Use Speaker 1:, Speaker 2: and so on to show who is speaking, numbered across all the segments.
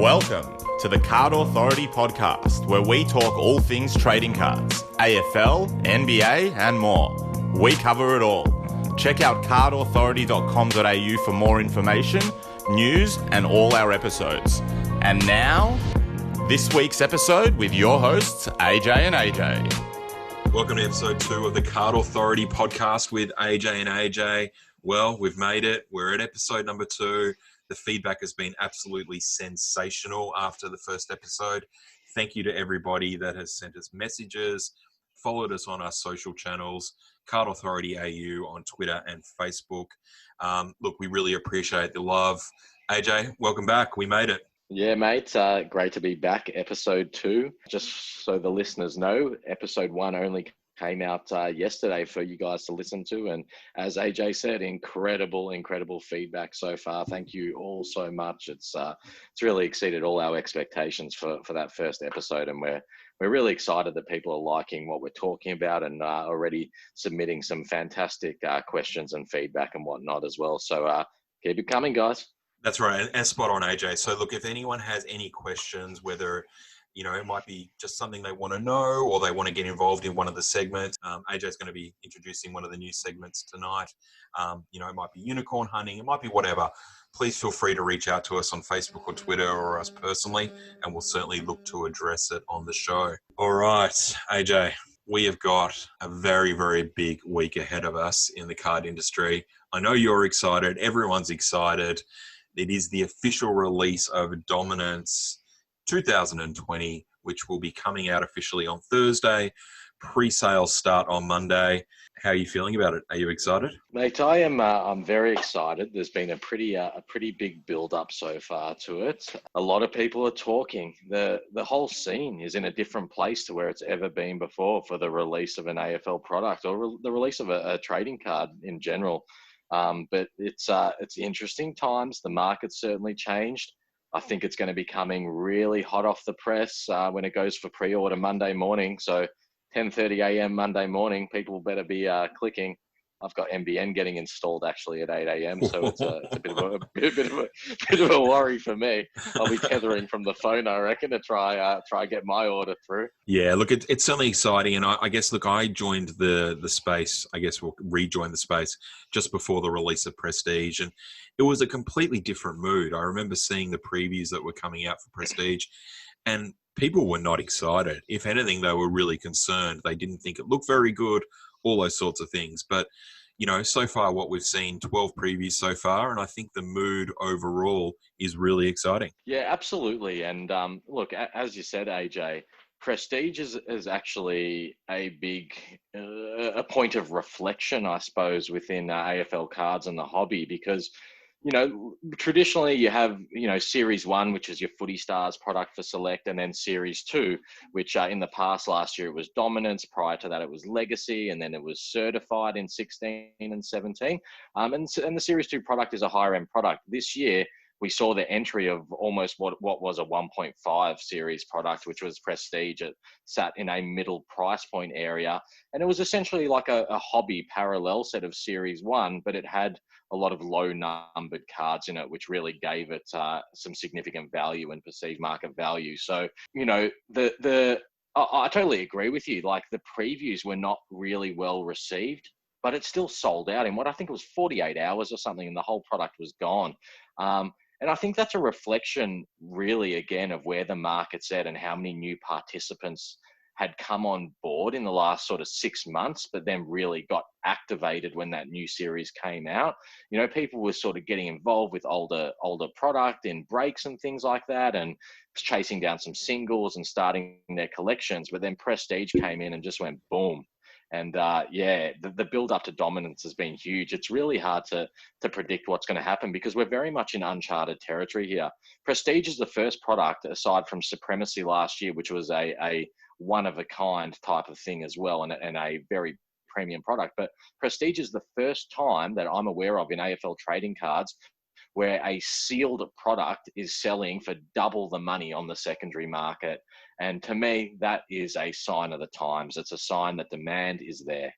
Speaker 1: Welcome to the Card Authority podcast, where we talk all things trading cards, AFL, NBA, and more. We cover it all. Check out cardauthority.com.au for more information, news, and all our episodes. And now, this week's episode with your hosts, AJ and AJ.
Speaker 2: Welcome to episode 2 of the Card Authority podcast with AJ and AJ. Well, we've made it. We're at episode number 2. The feedback has been absolutely sensational after the first episode. Thank you to everybody that has sent us messages, followed us on our social channels, Card Authority AU on Twitter and Facebook. Look, we really appreciate the love. AJ, welcome back. We made it.
Speaker 3: Yeah, mate. Great to be back. Episode 2. Just so the listeners know, episode 1 only came out yesterday for you guys to listen to. And as AJ said, incredible feedback so far. Thank you all so much. It's really exceeded all our expectations for that first episode. And we're really excited that people are liking what we're talking about and already submitting some fantastic questions and feedback and whatnot as well. So keep it coming, guys.
Speaker 2: That's right. And spot on, AJ. So look, if anyone has any questions, whether it might be just something they want to know or they want to get involved in one of the segments. AJ's going to be introducing one of the new segments tonight. It might be unicorn hunting. It might be whatever. Please feel free to reach out to us on Facebook or Twitter or us personally, and we'll certainly look to address it on the show. All right, AJ, we have got a very, very big week ahead of us in the card industry. I know you're excited. Everyone's excited. It is the official release of Dominance 2020, which will be coming out officially on Thursday. Pre-sales start on Monday. How are you feeling about it? Are you excited?
Speaker 3: Mate, I am. I'm very excited. There's been a pretty big build-up so far to it. A lot of people are talking. The whole scene is in a different place to where it's ever been before for the release of an AFL product or the release of a trading card in general. But it's interesting times. The market's certainly changed. I think it's going to be coming really hot off the press when it goes for pre-order Monday morning. So 10:30 a.m. Monday morning, people better be clicking. I've got NBN getting installed actually at 8 a.m. So it's a bit of a worry for me. I'll be tethering from the phone, I reckon, to try get my order through.
Speaker 2: Yeah, look, it's certainly exciting, and I guess, look, I joined the space. I guess we'll rejoin the space just before the release of Prestige, and it was a completely different mood. I remember seeing the previews that were coming out for Prestige, and people were not excited. If anything, they were really concerned. They didn't think it looked very good, all those sorts of things. But, so far what we've seen, 12 previews so far, and I think the mood overall is really exciting.
Speaker 3: Yeah, absolutely. And look, as you said, AJ, Prestige is actually a big a point of reflection, I suppose, within AFL cards and the hobby because, traditionally you have, Series 1, which is your Footy Stars product for Select, and then Series 2, which in the past last year it was Dominance. Prior to that it was Legacy, and then it was Certified in 16 and 17. And the Series 2 product is a higher end product. This year, we saw the entry of almost what was a 1.5 series product, which was Prestige. It sat in a middle price point area. And it was essentially like a hobby parallel set of Series 1, but it had a lot of low numbered cards in it, which really gave it some significant value and perceived market value. So, I totally agree with you. Like, the previews were not really well received, but it still sold out in what I think it was 48 hours or something, and the whole product was gone. And I think that's a reflection, really, again, of where the market's at and how many new participants had come on board in the last sort of 6 months, but then really got activated when that new series came out. People were sort of getting involved with older product in breaks and things like that, and chasing down some singles and starting their collections. But then Prestige came in and just went boom. And the build up to Dominance has been huge. It's really hard to predict what's going to happen because we're very much in uncharted territory here. Prestige is the first product, aside from Supremacy last year, which was a one-of-a-kind type of thing as well, and a very premium product. But Prestige is the first time that I'm aware of in AFL trading cards where a sealed product is selling for double the money on the secondary market. And to me, that is a sign of the times. It's a sign that demand is there.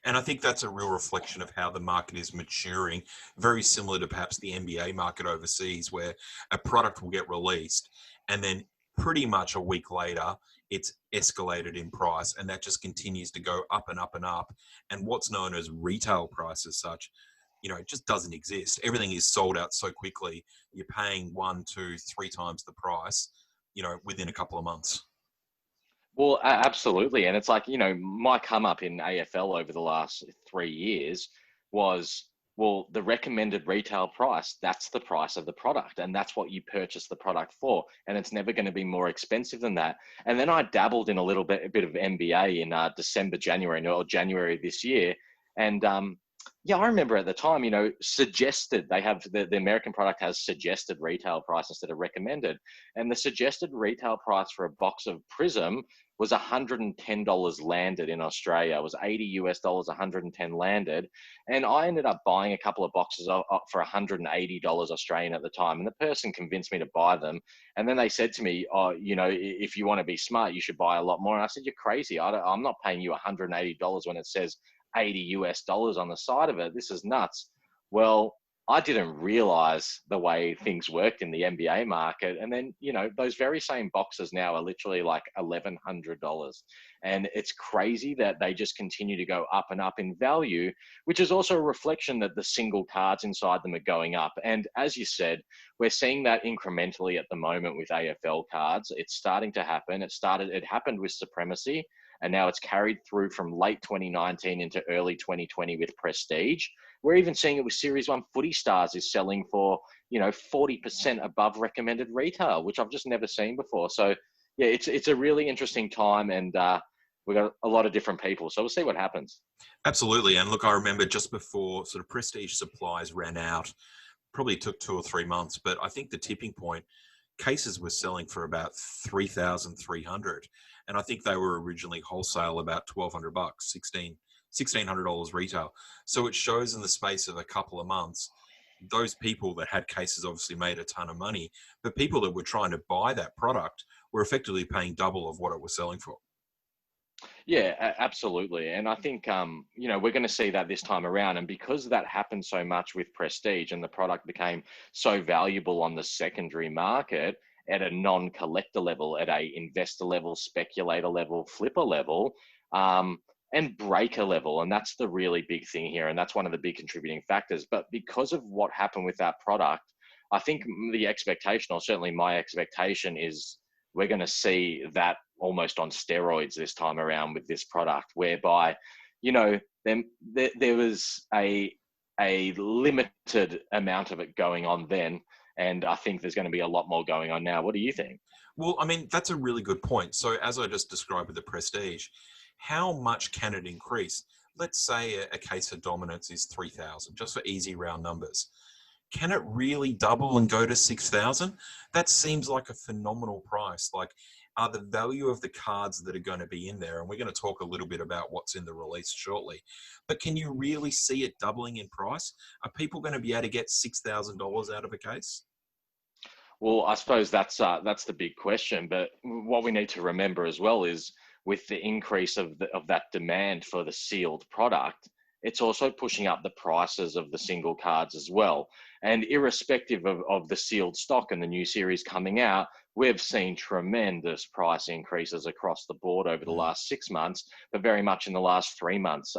Speaker 2: And I think that's a real reflection of how the market is maturing, very similar to perhaps the NBA market overseas, where a product will get released and then pretty much a week later, it's escalated in price, and that just continues to go up and up and up. And what's known as retail price as such, it just doesn't exist. Everything is sold out so quickly. You're paying 1, 2, 3 times the price, within a couple of months.
Speaker 3: Well, absolutely. And it's like, my come up in AFL over the last 3 years was, well, the recommended retail price, that's the price of the product. And that's what you purchase the product for. And it's never going to be more expensive than that. And then I dabbled in a bit of NBA in December, January, or January this year. And yeah, I remember at the time, suggested they have the American product has suggested retail price instead of recommended. And the suggested retail price for a box of Prism was $110 landed in Australia. It was $80 US, 110 landed. And I ended up buying a couple of boxes for $180 Australian at the time. And the person convinced me to buy them. And then they said to me, oh, if you want to be smart, you should buy a lot more. And I said, you're crazy. I'm not paying you $180 when it says $80 US on the side of it. This is nuts. Well, I didn't realize the way things worked in the NBA market. And then, those very same boxes now are literally like $1,100. And it's crazy that they just continue to go up and up in value, which is also a reflection that the single cards inside them are going up. And as you said, we're seeing that incrementally at the moment with AFL cards. It's starting to happen. It happened with Supremacy. And now it's carried through from late 2019 into early 2020 with Prestige. We're even seeing it with Series 1 Footy Stars is selling for, 40% above recommended retail, which I've just never seen before. So, yeah, it's a really interesting time, and we've got a lot of different people. So we'll see what happens.
Speaker 2: Absolutely. And look, I remember just before sort of Prestige supplies ran out, probably took 2 or 3 months, but I think the tipping point, cases were selling for about 3,300. And I think they were originally wholesale about $1,200, $1,600 retail. So it shows in the space of a couple of months, those people that had cases obviously made a ton of money, but people that were trying to buy that product were effectively paying double of what it was selling for.
Speaker 3: Yeah, absolutely. And I think, we're going to see that this time around. And because that happened so much with Prestige and the product became so valuable on the secondary market at a non-collector level, at a investor level, speculator level, flipper level, and breaker level. And that's the really big thing here. And that's one of the big contributing factors. But because of what happened with that product, I think the expectation, or certainly my expectation, is we're going to see that almost on steroids this time around with this product, whereby, there was a limited amount of it going on then. And I think there's going to be a lot more going on now. What do you think?
Speaker 2: Well, I mean, that's a really good point. So as I just described with the Prestige, how much can it increase? Let's say a case of dominance is 3,000, just for easy round numbers. Can it really double and go to 6,000? That seems like a phenomenal price. Like, are the value of the cards that are going to be in there, and we're going to talk a little bit about what's in the release shortly, but can you really see it doubling in price? Are people going to be able to get $6,000 out of a case?
Speaker 3: Well, I suppose that's the big question. But what we need to remember as well is, with the increase of that demand for the sealed product, it's also pushing up the prices of the single cards as well. And irrespective of the sealed stock and the new series coming out, we've seen tremendous price increases across the board over the last 6 months, but very much in the last 3 months.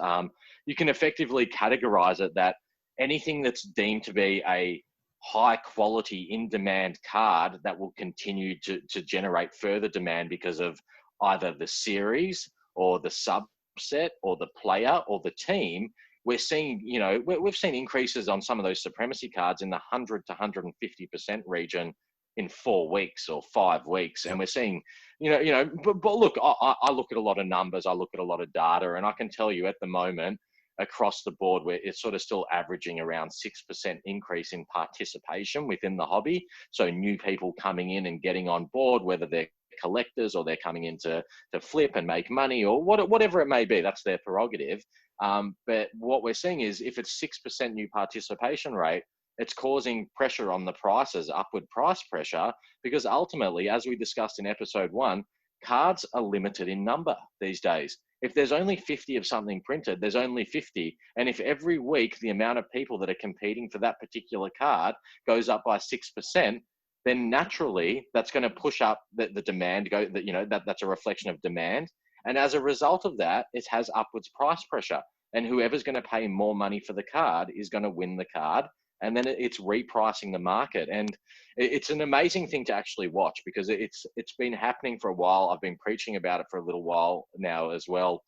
Speaker 3: You can effectively categorize it that anything that's deemed to be a high quality in demand card that will continue to generate further demand because of either the series or the subset or the player or the team, we're seeing, we've seen increases on some of those Supremacy cards in the 100 to 150% region in 4 weeks or 5 weeks. And we're seeing, but look, I look at a lot of numbers, I look at a lot of data, and I can tell you at the moment, across the board, where it's sort of still averaging around 6% increase in participation within the hobby. So new people coming in and getting on board, whether they're collectors or they're coming in to flip and make money or whatever it may be, that's their prerogative. But what we're seeing is, if it's 6% new participation rate, it's causing pressure on the prices, upward price pressure, because ultimately, as we discussed in episode 1, cards are limited in number these days. if there's only 50 of something printed, there's only 50. And if every week the amount of people that are competing for that particular card goes up by 6%, then naturally that's going to push up the demand. That's a reflection of demand. And as a result of that, it has upwards price pressure. And whoever's going to pay more money for the card is going to win the card. And then it's repricing the market. And it's an amazing thing to actually watch, because it's been happening for a while. I've been preaching about it for a little while now as well,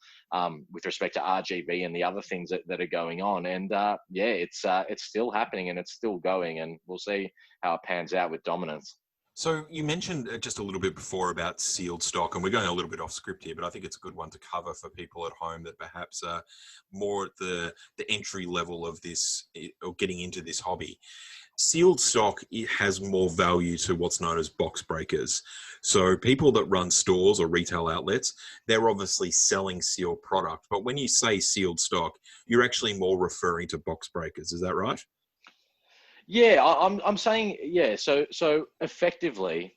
Speaker 3: with respect to RGB and the other things that are going on. And it's still happening and it's still going. And we'll see how it pans out with dominance.
Speaker 2: So you mentioned just a little bit before about sealed stock, and we're going a little bit off script here, but I think it's a good one to cover for people at home that perhaps are more at the entry level of this, or getting into this hobby. Sealed stock, it has more value to what's known as box breakers. So people that run stores or retail outlets, they're obviously selling sealed product. But when you say sealed stock, you're actually more referring to box breakers. Is that right?
Speaker 3: Yeah, I'm saying, yeah. So effectively,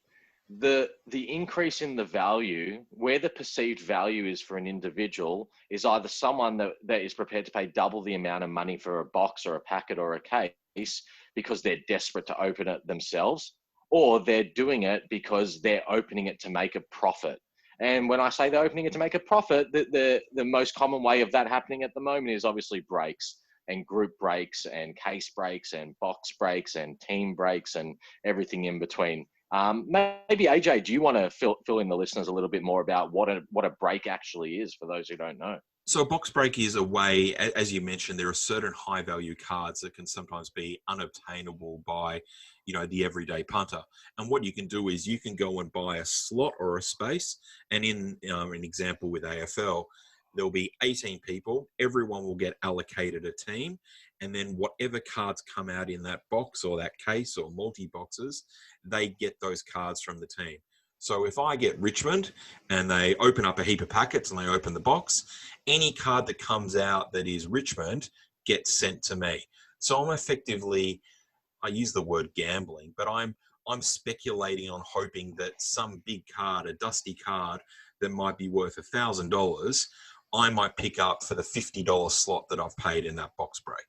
Speaker 3: the increase in the value, where the perceived value is for an individual, is either someone that is prepared to pay double the amount of money for a box or a packet or a case because they're desperate to open it themselves, or they're doing it because they're opening it to make a profit. And when I say they're opening it to make a profit, the most common way of that happening at the moment is obviously breaks, and group breaks and case breaks and box breaks and team breaks and everything in between. Maybe AJ, do you want to fill in the listeners a little bit more about what a break actually is for those who don't know?
Speaker 2: So a box break is a way, as you mentioned, there are certain high value cards that can sometimes be unobtainable by, the everyday punter. And what you can do is you can go and buy a slot or a space. And in an example with AFL, there'll be 18 people. Everyone will get allocated a team. And then whatever cards come out in that box or that case or multi-boxes, they get those cards from the team. So if I get Richmond and they open up a heap of packets and they open the box, any card that comes out that is Richmond gets sent to me. So I'm effectively, I use the word gambling, but I'm speculating on hoping that some big card, a dusty card that might be worth $1,000, I might pick up for the $50 slot that I've paid in that box break.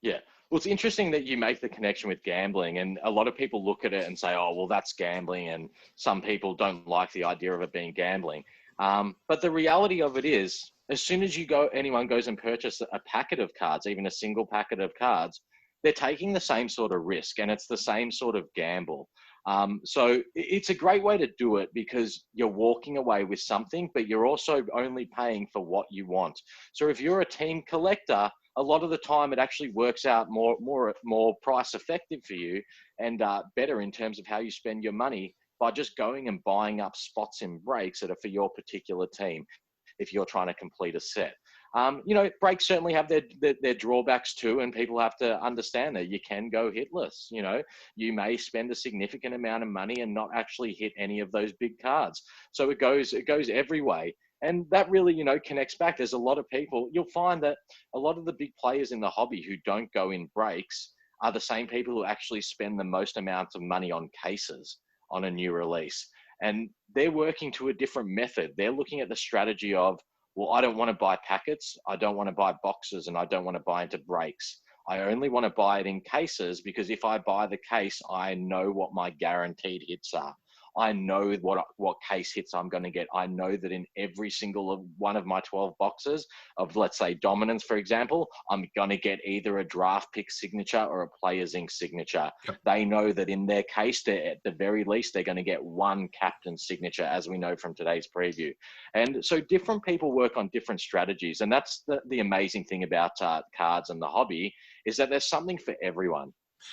Speaker 3: Yeah. Well, it's interesting that you make the connection with gambling, and a lot of people look at it and say, oh, well, that's gambling. And some people don't like the idea of it being gambling. But the reality of it is, as soon as anyone goes and purchases a packet of cards, even a single packet of cards, they're taking the same sort of risk, and it's the same sort of gamble. So it's a great way to do it because you're walking away with something, but you're also only paying for what you want. So if you're a team collector, a lot of the time it actually works out more price effective for you and better in terms of how you spend your money by just going and buying up spots in breaks that are for your particular team if you're trying to complete a set. Breaks certainly have their drawbacks too, and people have to understand that you can go hitless. You may spend a significant amount of money and not actually hit any of those big cards. So it goes every way. And that really, connects back. There's a lot of people, you'll find that a lot of the big players in the hobby who don't go in breaks are the same people who actually spend the most amounts of money on cases on a new release. And they're working to a different method. They're looking at the strategy of, well, I don't want to buy packets, I don't want to buy boxes, and I don't want to buy into breaks. I only want to buy it in cases because if I buy the case, I know what my guaranteed hits are. I know what case hits I'm going to get. I know that in every single one of my 12 boxes of, let's say, dominance, for example, I'm going to get either a draft pick signature or a Players Inc. signature. Yep. They know that in their case, at the very least, they're going to get one captain signature, as we know from today's preview. And so different people work on different strategies. And that's the amazing thing about cards and the hobby, is that there's something for everyone.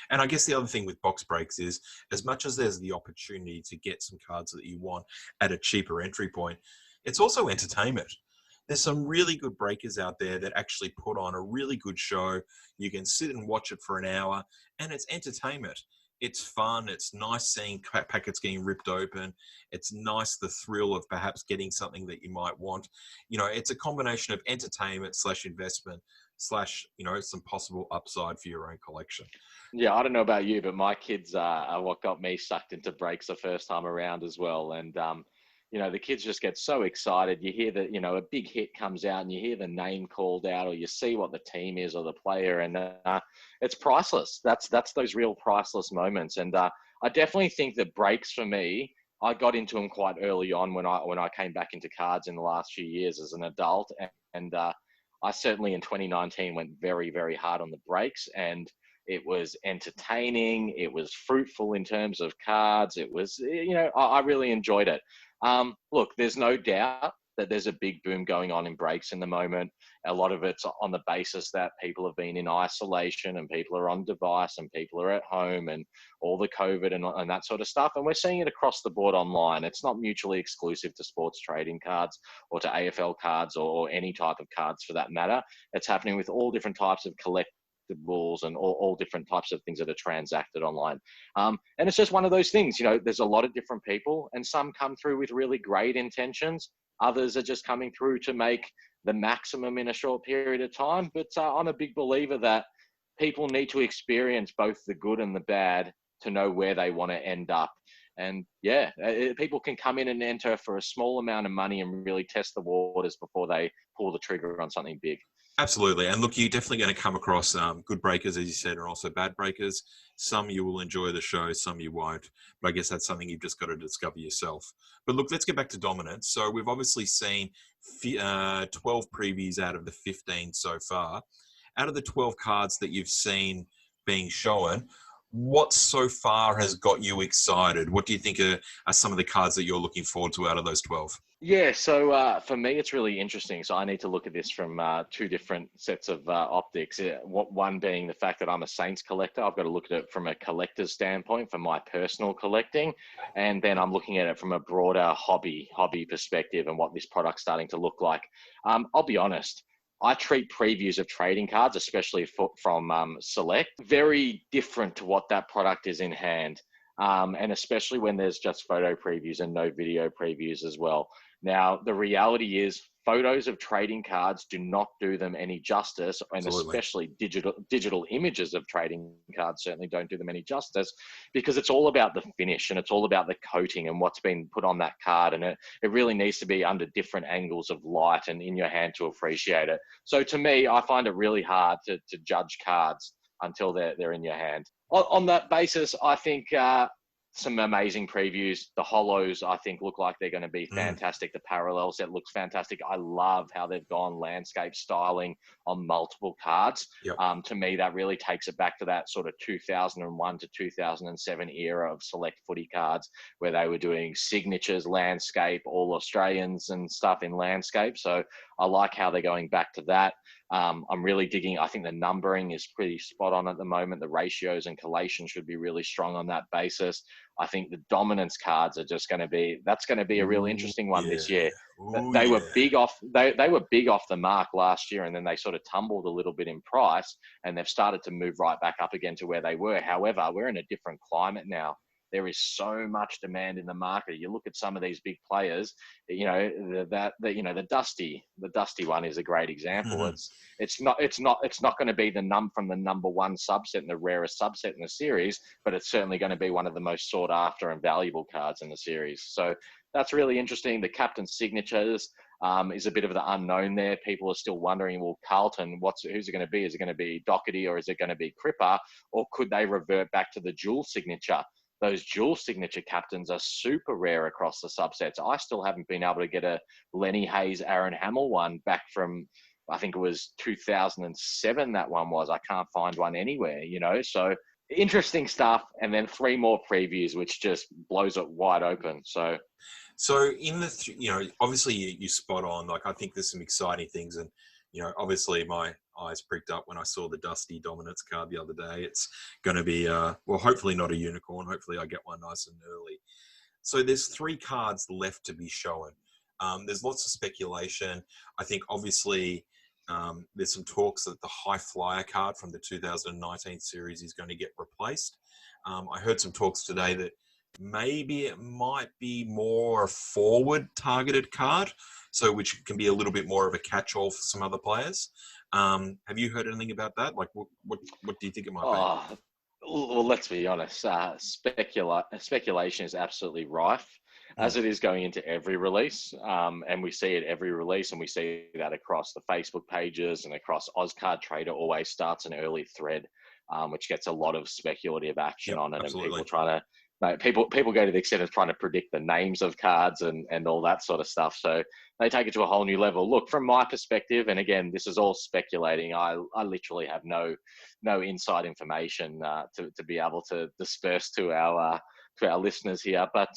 Speaker 2: And I guess the other thing with box breaks is, as much as there's the opportunity to get some cards that you want at a cheaper entry point, it's also entertainment. There's some really good breakers out there that actually put on a really good show. You can sit and watch it for an hour, and it's entertainment. It's fun. It's nice seeing packets getting ripped open. It's nice, the thrill of perhaps getting something that you might want. It's a combination of entertainment / investment / some possible upside for your own collection.
Speaker 3: Yeah, I don't know about you, but my kids are what got me sucked into breaks the first time around as well. And, the kids just get so excited. You hear that, a big hit comes out and you hear the name called out, or you see what the team is or the player, and it's priceless. That's those real priceless moments. And I definitely think that breaks for me, I got into them quite early on when I came back into cards in the last few years as an adult. And I certainly in 2019 went very, very hard on the breaks, and it was entertaining. It was fruitful in terms of cards. It was, I really enjoyed it. Look, there's no doubt that there's a big boom going on in breaks in the moment. A lot of it's on the basis that people have been in isolation and people are on device and people are at home and all the COVID and that sort of stuff. And we're seeing it across the board online. It's not mutually exclusive to sports trading cards or to AFL cards or any type of cards for that matter. It's happening with all different types of collectibles and all different types of things that are transacted online. And it's just one of those things, there's a lot of different people, and some come through with really great intentions. Others are just coming through to make the maximum in a short period of time. But I'm a big believer that people need to experience both the good and the bad to know where they want to end up. And people can come in and enter for a small amount of money and really test the waters before they pull the trigger on something big.
Speaker 2: Absolutely. And look, you're definitely going to come across good breakers, as you said, and also bad breakers. Some you will enjoy the show, some you won't. But I guess that's something you've just got to discover yourself. But look, let's get back to dominance. So we've obviously seen 12 previews out of the 15 so far. Out of the 12 cards that you've seen being shown, what so far has got you excited? What do you think are some of the cards that you're looking forward to out of those 12?
Speaker 3: Yeah, so for me, it's really interesting. So I need to look at this from two different sets of optics. One being the fact that I'm a Saints collector. I've got to look at it from a collector's standpoint for my personal collecting. And then I'm looking at it from a broader hobby perspective and what this product's starting to look like. I'll be honest. I treat previews of trading cards, especially from Select, very different to what that product is in hand. And especially when there's just photo previews and no video previews as well. Now, the reality is photos of trading cards do not do them any justice, and
Speaker 2: Absolutely.
Speaker 3: especially digital images of trading cards certainly don't do them any justice, because it's all about the finish and it's all about the coating and what's been put on that card. And it really needs to be under different angles of light and in your hand to appreciate it. So to me, I find it really hard to judge cards until they're in your hand. On that basis, I think some amazing previews. The holos, I think, look like they're going to be fantastic. The parallel set looks fantastic. I love how they've gone landscape styling on multiple cards.
Speaker 2: Yep.
Speaker 3: To me, that really takes it back to that sort of 2001 to 2007 era of select footy cards where they were doing signatures, landscape, all Australians and stuff in landscape. So I like how they're going back to that. I'm really digging. I think the numbering is pretty spot on at the moment. The ratios and collation should be really strong on that basis. I think the dominance cards are just going to be, that's going to be a real interesting one this year. They were big off, they were big off the mark last year, and then they sort of tumbled a little bit in price, and they've started to move right back up again to where they were. However, we're in a different climate now. There is so much demand in the market. You look at some of these big players, the Dusty one is a great example.
Speaker 2: Mm-hmm.
Speaker 3: It's not going to be from the number one subset and the rarest subset in the series, but it's certainly going to be one of the most sought after and valuable cards in the series. So that's really interesting. The captain's signatures is a bit of the unknown there. People are still wondering, well, Carlton, who's it going to be? Is it going to be Doherty or is it going to be Cripper? Or could they revert back to the dual signature? Those dual signature captains are super rare across the subsets. I still haven't been able to get a Lenny Hayes, Aaron Hamill one back from, I think it was 2007 that one was. I can't find one anywhere, so interesting stuff. And then 3 more previews, which just blows it wide open. So
Speaker 2: in the, obviously you spot on. Like, I think there's some exciting things, and obviously my eyes pricked up when I saw the Dusty Dominance card the other day. It's going to be, hopefully not a unicorn. Hopefully I get one nice and early. So there's 3 cards left to be shown. There's lots of speculation. I think obviously there's some talks that the High Flyer card from the 2019 series is going to get replaced. I heard some talks today that maybe it might be more a forward targeted card, so which can be a little bit more of a catch-all for some other players. Have you heard anything about that? Like, what do you think it might be?
Speaker 3: Well, let's be honest. Speculation is absolutely rife. as it is going into every release. And we see it every release, and we see that across the Facebook pages and across Ozcard Trader always starts an early thread, which gets a lot of speculative action on it,
Speaker 2: absolutely.
Speaker 3: and people trying to, people go to the extent of trying to predict the names of cards and all that sort of stuff. So they take it to a whole new level. Look, from my perspective, and again, this is all speculating. I literally have no inside information to be able to disperse to our listeners here. But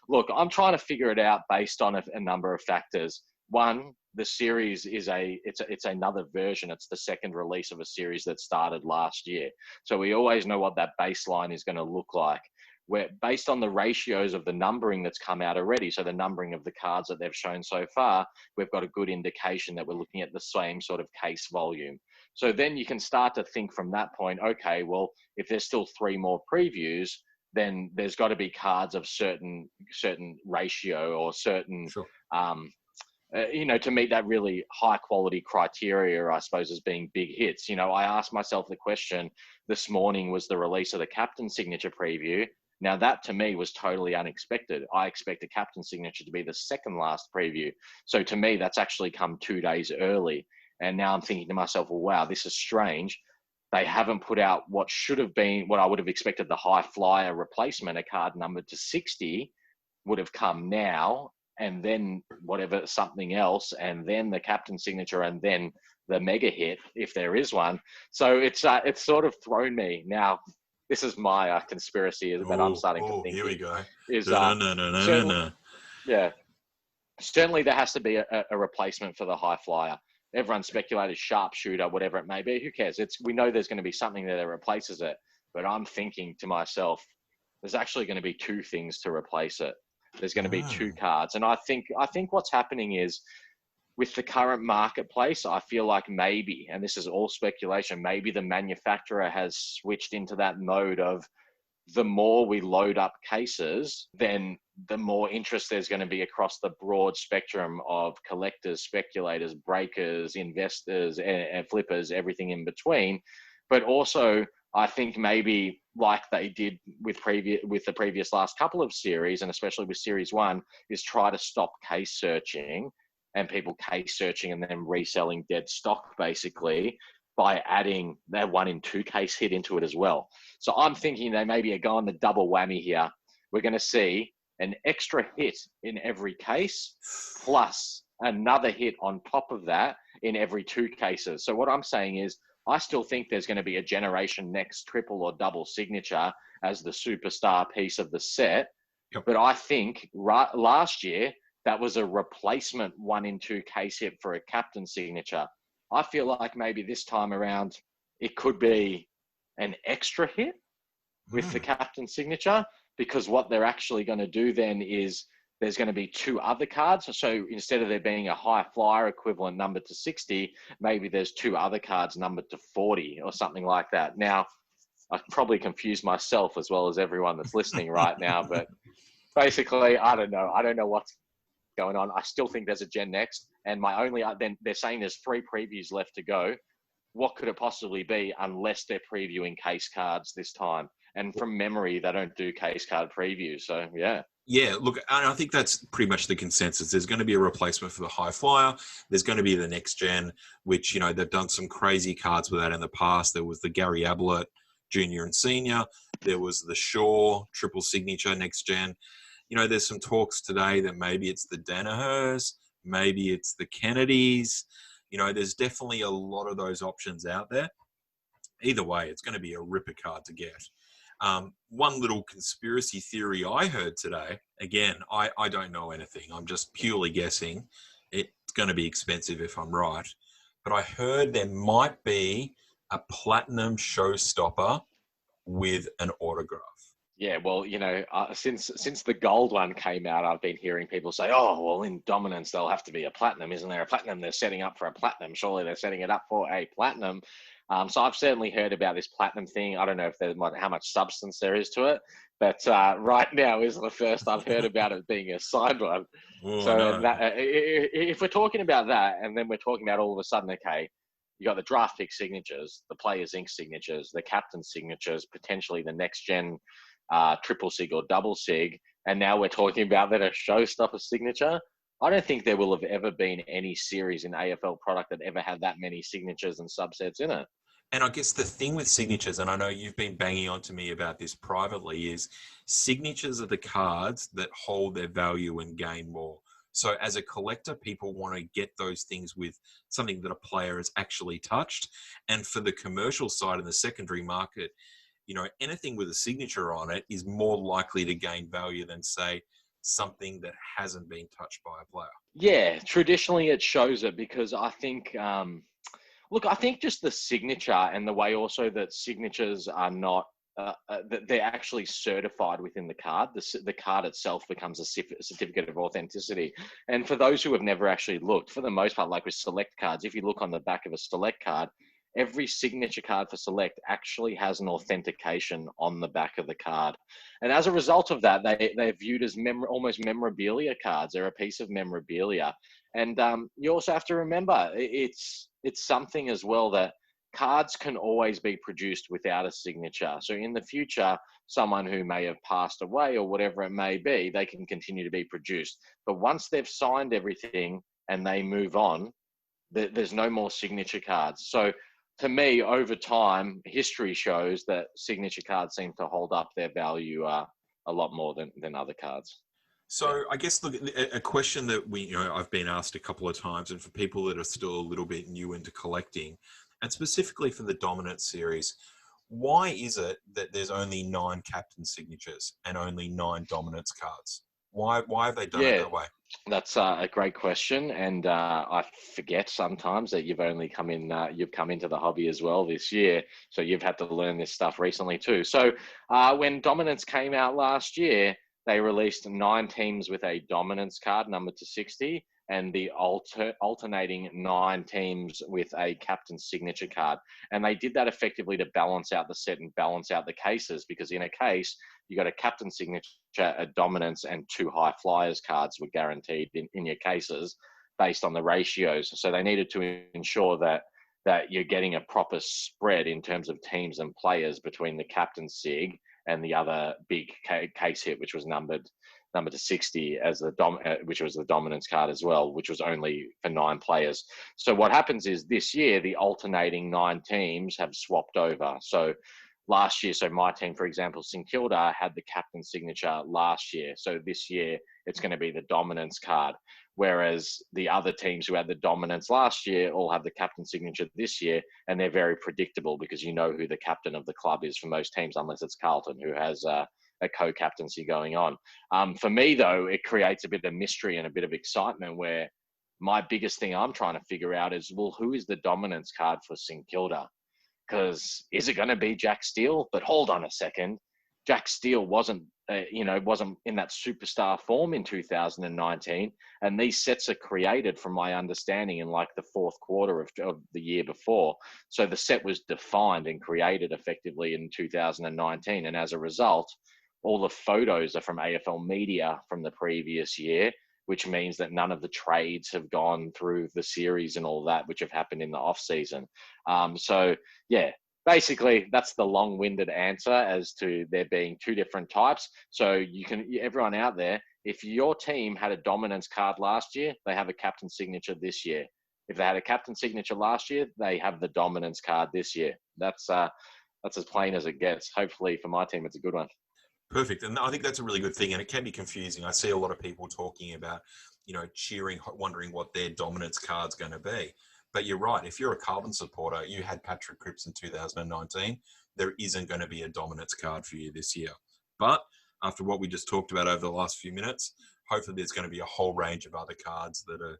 Speaker 3: look, I'm trying to figure it out based on a number of factors. One, the series is it's another version. It's the second release of a series that started last year. So we always know what that baseline is going to look like. We're based on the ratios of the numbering that's come out already. So the numbering of the cards that they've shown so far, we've got a good indication that we're looking at the same sort of case volume. So then you can start to think from that point, okay, well, if there's still 3 more previews, then there's got to be cards of certain ratio or certain,
Speaker 2: Sure.
Speaker 3: to meet that really high quality criteria, I suppose, as being big hits. I asked myself the question this morning, was the release of the Captain Signature preview. Now that to me was totally unexpected. I expect a Captain Signature to be the second last preview. So to me, that's actually come 2 days early. And now I'm thinking to myself, well, wow, this is strange. They haven't put out what should have been, what I would have expected, the high flyer replacement, a card numbered to 60 would have come now, and then whatever, something else, and then the Captain Signature, and then the mega hit, if there is one. So it's sort of thrown me. Now, this is my conspiracy that I'm starting to think.
Speaker 2: Here we go.
Speaker 3: Is
Speaker 2: No.
Speaker 3: Yeah, certainly there has to be a replacement for the high flyer. Everyone speculated sharpshooter, whatever it may be. Who cares? We know there's going to be something there that replaces it. But I'm thinking to myself, there's actually going to be 2 things to replace it. There's going to be 2 cards. And I think what's happening is, with the current marketplace, I feel like maybe, and this is all speculation, maybe the manufacturer has switched into that mode of, the more we load up cases, then the more interest there's going to be across the broad spectrum of collectors, speculators, breakers, investors, and flippers, everything in between. But also, I think maybe like they did with the previous last couple of series, and especially with Series 1, is try to stop case searching and people case searching and then reselling dead stock, basically, by adding that 1 in 2 case hit into it as well. So I'm thinking they maybe are going the double whammy here. We're going to see an extra hit in every case, plus another hit on top of that in every 2 cases. So what I'm saying is, I still think there's going to be a Generation Next triple or double signature as the superstar piece of the set.
Speaker 2: Yep.
Speaker 3: But I think last year, that was a replacement 1 in 2 case hit for a Captain Signature. I feel like maybe this time around, it could be an extra hit with the Captain Signature, because what they're actually going to do then is there's going to be 2 other cards. So instead of there being a high flyer equivalent numbered to 60, maybe there's 2 other cards numbered to 40 or something like that. Now, I probably confused myself as well as everyone that's listening right now, but basically, I don't know. I don't know what's going on. I still think there's a Gen Next, and then they're saying there's 3 previews left to go. What could it possibly be unless they're previewing case cards this time? And from memory, they don't do case card previews. So, yeah.
Speaker 2: Yeah, look, I think that's pretty much the consensus. There's going to be a replacement for the high flyer. There's going to be the next gen, which, they've done some crazy cards with that in the past. There was the Gary Ablett Junior and Senior. There was the Shaw triple signature next gen. There's some talks today that maybe it's the Danahers, maybe it's the Kennedys. There's definitely a lot of those options out there. Either way, it's going to be a ripper card to get. One little conspiracy theory I heard today, again, I don't know anything. I'm just purely guessing. It's going to be expensive if I'm right. But I heard there might be a platinum showstopper with an autograph.
Speaker 3: Yeah, well, since the gold one came out, I've been hearing people say, oh, well, in Dominance, there'll have to be a platinum. Isn't there a platinum? They're setting up for a platinum. Surely they're setting it up for a platinum. So I've certainly heard about this platinum thing. I don't know how much substance there is to it, but right now is the first I've heard about it being a signed one. So if we're talking about that, and then we're talking about all of a sudden, okay, you got the draft pick signatures, the Players Inc. signatures, the captain signatures, potentially the next gen triple sig or double sig, and now we're talking about that a showstopper signature. I don't think there will have ever been any series in AFL product that ever had that many signatures and subsets in it.
Speaker 2: And I guess the thing with signatures, and I know you've been banging on to me about this privately, is signatures are the cards that hold their value and gain more. So as a collector, people want to get those things with something that a player has actually touched. And for the commercial side in the secondary market, anything with a signature on it is more likely to gain value than, say, something that hasn't been touched by a player.
Speaker 3: Yeah, traditionally it shows it because I think, look, I think just the signature and the way also that signatures are not, that they're actually certified within the card. The card itself becomes a certificate of authenticity. And for those who have never actually looked, for the most part, like with select cards, if you look on the back of a select card, every signature card for select actually has an authentication on the back of the card. And as a result of that, they're viewed as almost memorabilia cards. They're a piece of memorabilia. And you also have to remember, it's something as well that cards can always be produced without a signature. So in the future, someone who may have passed away or whatever it may be, they can continue to be produced. But once they've signed everything and they move on, there's no more signature cards. So to me, over time, history shows that signature cards seem to hold up their value a lot more than other cards.
Speaker 2: So I guess, look, a question that I've been asked a couple of times, and for people that are still a little bit new into collecting, and specifically for the Dominance series, why is it that there's only 9 captain signatures and only 9 Dominance cards? Why have they done it that way?
Speaker 3: That's a great question, and I forget sometimes that you've only come into the hobby as well this year, so you've had to learn this stuff recently too. So when Dominance came out last year, they released 9 teams with a Dominance card numbered to 60, and the alternating 9 teams with a captain signature card. And they did that effectively to balance out the set and balance out the cases, because in a case, you got a captain signature, a Dominance, and 2 high flyers cards were guaranteed in your cases based on the ratios. So they needed to ensure that you're getting a proper spread in terms of teams and players between the captain sig and the other big case hit, which was numbered to 60 as which was the Dominance card as well, which was only for 9 players. So what happens is this year, the alternating 9 teams have swapped over. So last year, so my team, for example, St Kilda had the captain signature last year. So this year, it's going to be the Dominance card. Whereas the other teams who had the Dominance last year all have the captain signature this year, and they're very predictable because you know who the captain of the club is for most teams, unless it's Carlton, who has a co-captaincy going on. For me, though, it creates a bit of mystery and a bit of excitement where my biggest thing I'm trying to figure out is, well, who is the Dominance card for St Kilda? Because is it going to be Jack Steele? But hold on a second. Jack Steele wasn't in that superstar form in 2019. And these sets are created, from my understanding, in like the 4th quarter of the year before. So the set was defined and created effectively in 2019. And as a result, all the photos are from AFL media from the previous year, which means that none of the trades have gone through the series and all that, which have happened in the off season. So yeah, basically that's the long-winded answer as to there being 2 different types. So everyone out there, if your team had a Dominance card last year, they have a captain signature this year. If they had a captain signature last year, they have the Dominance card this year. That's as plain as it gets. Hopefully for my team, it's a good one.
Speaker 2: Perfect. And I think that's a really good thing. And it can be confusing. I see a lot of people talking about, cheering, wondering what their Dominance card's going to be. But you're right. If you're a Carlton supporter, you had Patrick Cripps in 2019, there isn't going to be a Dominance card for you this year. But after what we just talked about over the last few minutes, hopefully there's going to be a whole range of other cards that are,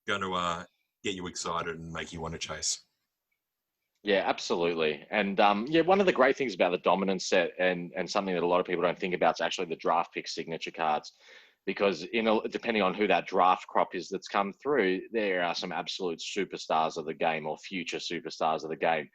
Speaker 2: going to get you excited and make you want to chase.
Speaker 3: Yeah, absolutely. And one of the great things about the Dominance set and something that a lot of people don't think about is actually the draft pick signature cards. Because depending on who that draft crop is that's come through, there are some absolute superstars of the game or future superstars of the game.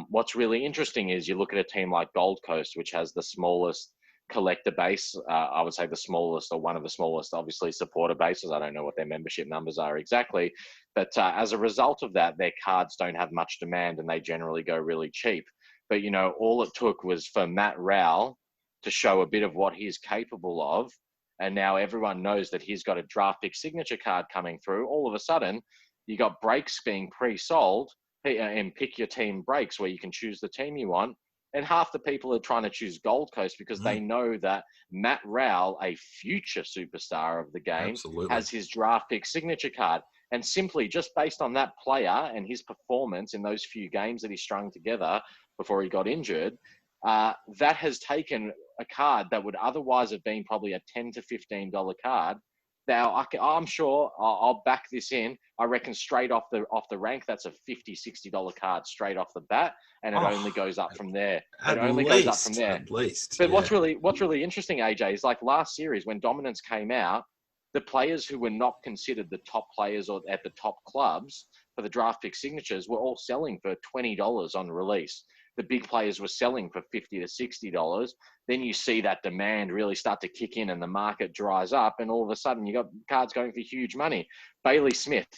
Speaker 3: What's really interesting is you look at a team like Gold Coast, which has the smallest collector base. I would say the smallest, or one of the smallest, obviously, supporter bases. I don't know what their membership numbers are exactly. But as a result of that, their cards don't have much demand and they generally go really cheap. But, all it took was for Matt Rowell to show a bit of what he's capable of. And now everyone knows that he's got a draft pick signature card coming through. All of a sudden, you got breaks being pre-sold and pick your team breaks where you can choose the team you want. And half the people are trying to choose Gold Coast because they know that Matt Rowell, a future superstar of the game, has his draft pick signature card. And simply just based on that player and his performance in those few games that he strung together before he got injured, that has taken a card that would otherwise have been probably a $10 to $15 card. Now, I'm sure I'll back this in. I reckon straight off the rank, that's a $50, $60 card straight off the bat, and it only goes up from there. Goes up from there.
Speaker 2: At least.
Speaker 3: But what's really interesting, AJ, is like last series when Dominance came out, the players who were not considered the top players or at the top clubs for the draft pick signatures were all selling for $20 on release. The big players were selling for $50 to $60. Then you see that demand really start to kick in and the market dries up, and all of a sudden you got cards going for huge money. Bailey Smith,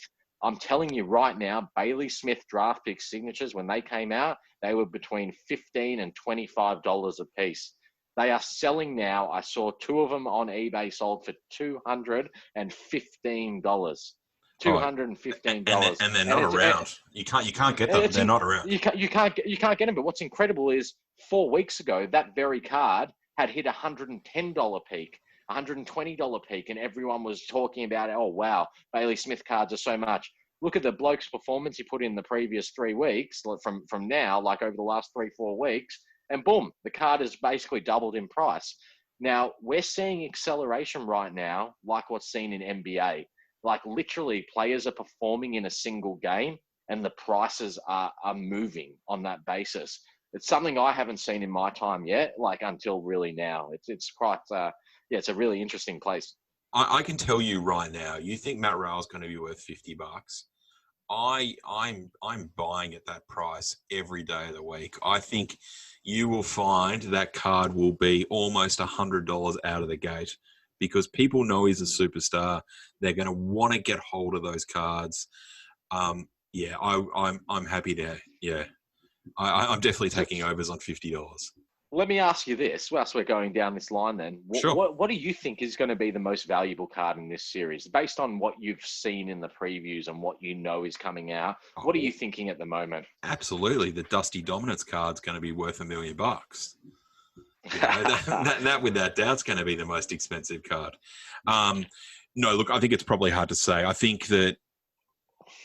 Speaker 3: I'm telling you right now, Bailey Smith draft pick signatures, when they came out, they were between $15 and $25 a piece. They are selling now. I saw 2 of them on eBay sold for $215. $215,
Speaker 2: and they're not around. You can't get them. They're not around.
Speaker 3: You can't get them. But what's incredible is 4 weeks ago, that very card had hit $110 peak, $120 peak, and everyone was talking about, oh wow, Bailey Smith cards are so much. Look at the bloke's performance he put in the previous 3 weeks from now, like over the last 3-4 weeks, and boom, the card has basically doubled in price. Now we're seeing acceleration right now, like what's seen in NBA. Like literally players are performing in a single game and the prices are moving on that basis. It's something I haven't seen in my time yet, like until really now. It's quite, it's a really interesting place.
Speaker 2: I can tell you right now, you think Matt Rowell's going to be worth $50. I'm buying at that price every day of the week. I think you will find that card will be almost $100 out of the gate, because people know he's a superstar. They're going to want to get hold of those cards. I'm happy to. Yeah, I'm definitely taking overs on $50.
Speaker 3: Let me ask you this, whilst we're going down this line then.
Speaker 2: Sure.
Speaker 3: What do you think is going to be the most valuable card in this series? Based on what you've seen in the previews and what you know is coming out, what are you thinking at the moment?
Speaker 2: Absolutely. The Dusty Dominance card's going to be worth $1 million. You know, that without doubt is going to be the most expensive card. No, look, I think it's probably hard to say. I think that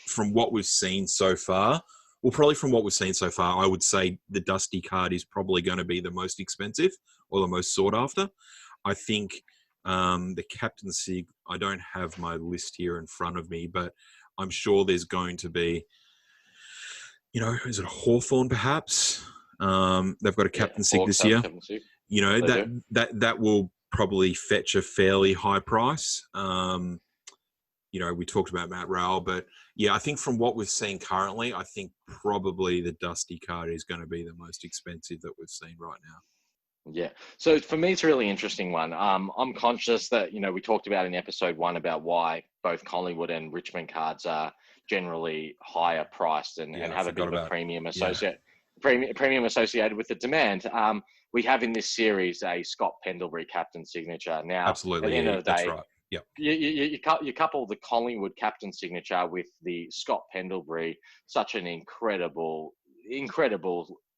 Speaker 2: from what we've seen so far, I would say the Dusty card is probably going to be the most expensive or the most sought after. I think the Captain Sig, I don't have my list here in front of me, but I'm sure there's going to be, is it a Hawthorne perhaps? They've got a Captain Sig this year. That will probably fetch a fairly high price. We talked about Matt Rowell, but yeah, I think from what we've seen currently, I think probably the Dusty card is going to be the most expensive that we've seen right now.
Speaker 3: Yeah. So for me, it's a really interesting one. I'm conscious that, we talked about in episode 1 about why both Collingwood and Richmond cards are generally higher priced and have a bit of a premium associated with the demand. We have in this series a Scott Pendlebury captain signature. Now,
Speaker 2: absolutely,
Speaker 3: at the end of the day,
Speaker 2: that's right. Yep.
Speaker 3: You couple the Collingwood captain signature with the Scott Pendlebury, such an incredible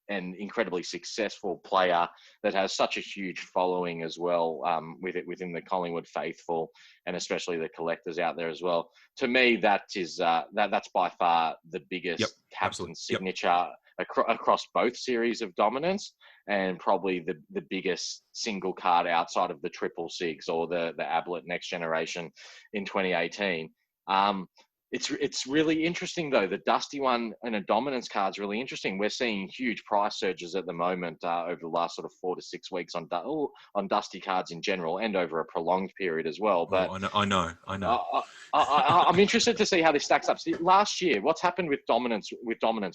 Speaker 3: and incredibly successful player that has such a huge following as well, within the Collingwood faithful and especially the collectors out there as well. To me, that's by far the biggest captain signature across both series of dominance, and probably the biggest single card outside of the triple sigs or the Ablett Next Generation in 2018. It's really interesting though. The Dusty one and a dominance card is really interesting. We're seeing huge price surges at the moment over the last sort of 4 to 6 weeks on Dusty cards in general, and over a prolonged period as well. But
Speaker 2: I know.
Speaker 3: I'm interested to see how this stacks up. See, last year, what's happened with Dominance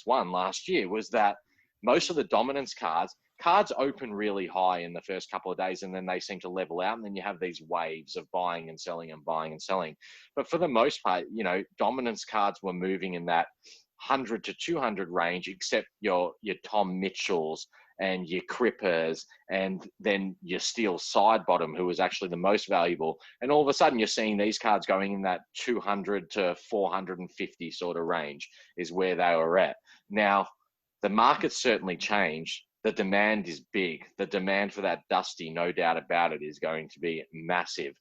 Speaker 3: 1 last year was that most of the Dominance cards open really high in the first couple of days, and then they seem to level out, and then you have these waves of buying and selling and buying and selling. But for the most part, Dominance cards were moving in that 100 to 200 range, except your Tom Mitchells and your Crippers, and then your Steel Sidebottom, who was actually the most valuable. And all of a sudden, you're seeing these cards going in that 200 to 450 sort of range is where they were at. Now, the market's certainly changed. The demand is big. The demand for that Dusty, no doubt about it, is going to be massive.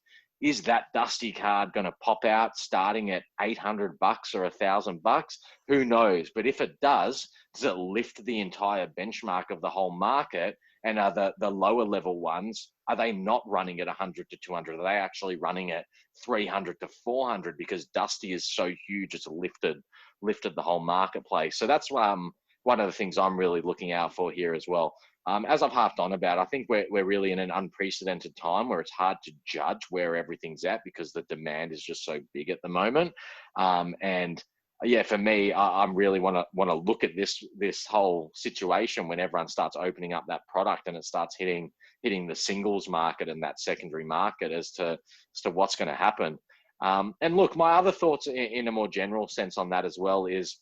Speaker 3: Is that Dusty card going to pop out starting at $800 or $1,000? Who knows? But if it does it lift the entire benchmark of the whole market? And are the lower level ones, are they not running at 100 to 200? Are they actually running at 300 to 400 because Dusty is so huge it's lifted the whole marketplace? So that's one of the things I'm really looking out for here as well. As I've harped on about, I think we're really in an unprecedented time where it's hard to judge where everything's at because the demand is just so big at the moment. And yeah, for me, I'm really want to look at this whole situation when everyone starts opening up that product and it starts hitting the singles market and that secondary market as to what's going to happen. And look, my other thoughts in a more general sense on that as well is,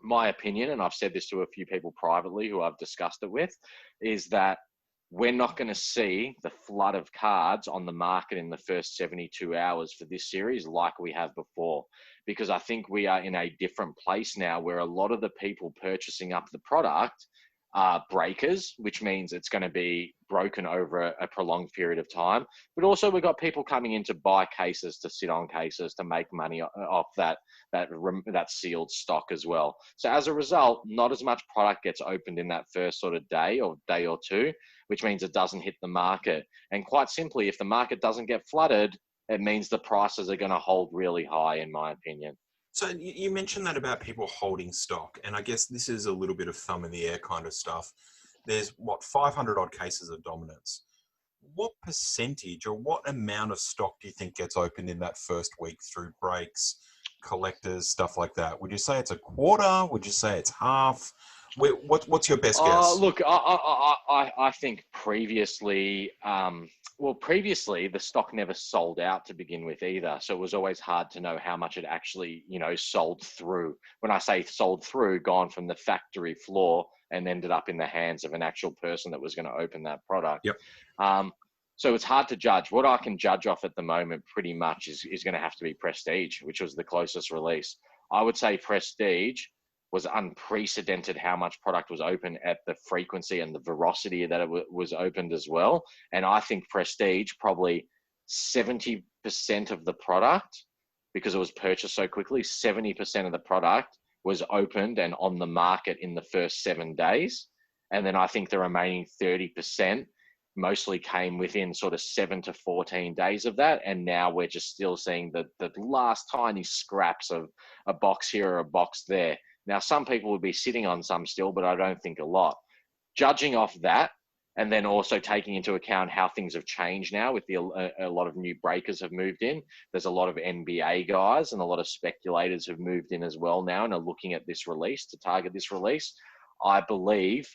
Speaker 3: my opinion, and I've said this to a few people privately who I've discussed it with, is that we're not going to see the flood of cards on the market in the first 72 hours for this series like we have before, because I think we are in a different place now where a lot of the people purchasing up the product are breakers, which means it's going to be broken over a prolonged period of time. But also we've got people coming in to buy cases, to sit on cases, to make money off that sealed stock as well. So as a result, not as much product gets opened in that first sort of day or two, which means it doesn't hit the market. And quite simply, if the market doesn't get flooded, it means the prices are going to hold really high, in my opinion.
Speaker 2: So you mentioned that about people holding stock, and I guess this is a little bit of thumb in the air kind of stuff. There's 500 odd cases of dominance. What percentage or what amount of stock do you think gets opened in that first week through breaks, collectors, stuff like that? Would you say it's a quarter? Would you say it's half? What's your best guess?
Speaker 3: Look, I think previously, previously the stock never sold out to begin with either. So it was always hard to know how much it actually, sold through. When I say sold through, gone from the factory floor and ended up in the hands of an actual person that was going to open that product.
Speaker 2: Yep.
Speaker 3: So it's hard to judge. What I can judge off at the moment pretty much is going to have to be Prestige, which was the closest release. I would say Prestige was unprecedented how much product was open at the frequency and the veracity that it was opened as well. And I think Prestige, probably 70% of the product, because it was purchased so quickly, 70% of the product was opened and on the market in the first 7 days. And then I think the remaining 30% mostly came within sort of 7 to 14 days of that. And now we're just still seeing the last tiny scraps of a box here or a box there. Now, some people would be sitting on some still, but I don't think a lot. Judging off that, and then also taking into account how things have changed now with a lot of new breakers have moved in. There's a lot of NBA guys and a lot of speculators have moved in as well now and are looking at this release to target this release. I believe,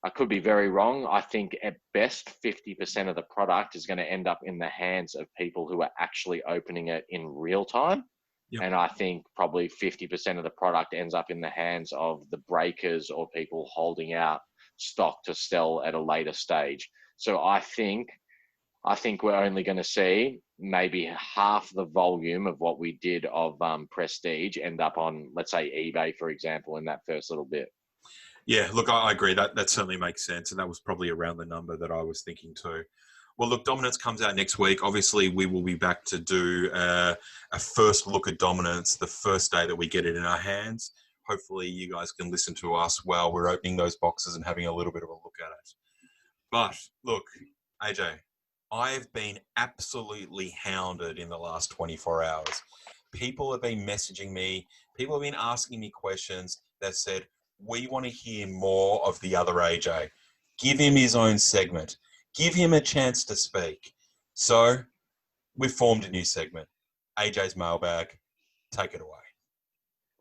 Speaker 3: I could be very wrong, I think at best 50% of the product is going to end up in the hands of people who are actually opening it in real time. Yep. And I think probably 50% of the product ends up in the hands of the breakers or people holding out stock to sell at a later stage. So I think we're only going to see maybe half the volume of what we did of Prestige end up on, let's say, eBay, for example, in that first little bit.
Speaker 2: Yeah, look, I agree. That certainly makes sense. And that was probably around the number that I was thinking too. Well, look, Dominance comes out next week. Obviously, we will be back to do a first look at Dominance the first day that we get it in our hands. Hopefully, you guys can listen to us while we're opening those boxes and having a little bit of a look at it. But, look, AJ, I've been absolutely hounded in the last 24 hours. People have been messaging me. People have been asking me questions that said, we want to hear more of the other AJ. Give him his own segment. Give him a chance to speak. So we've formed a new segment, AJ's Mailbag. Take it away.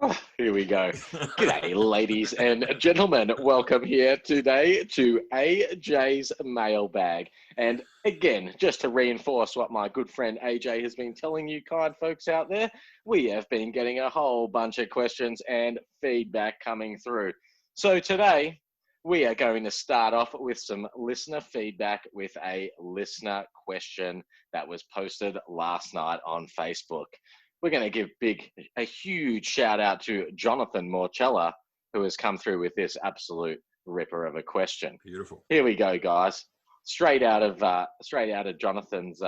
Speaker 3: Oh, here we go. G'day, ladies and gentlemen. Welcome here today to AJ's Mailbag. And again, just to reinforce what my good friend AJ has been telling you kind folks out there, we have been getting a whole bunch of questions and feedback coming through. So today, we are going to start off with some listener feedback with a listener question that was posted last night on Facebook. We're going to give a huge shout out to Jonathan Morcella, who has come through with this absolute ripper of a question.
Speaker 2: Beautiful.
Speaker 3: Here we go, guys. Straight out of Jonathan's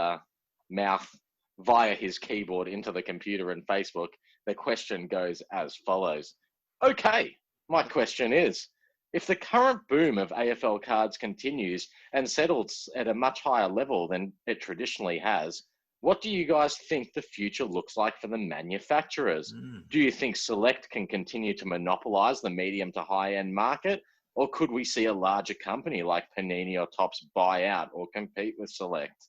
Speaker 3: mouth via his keyboard into the computer and Facebook. The question goes as follows. Okay, my question is, if the current boom of AFL cards continues and settles at a much higher level than it traditionally has, what do you guys think the future looks like for the manufacturers? Do you think Select can continue to monopolize the medium to high-end market? Or could we see a larger company like Panini or Topps buy out or compete with Select?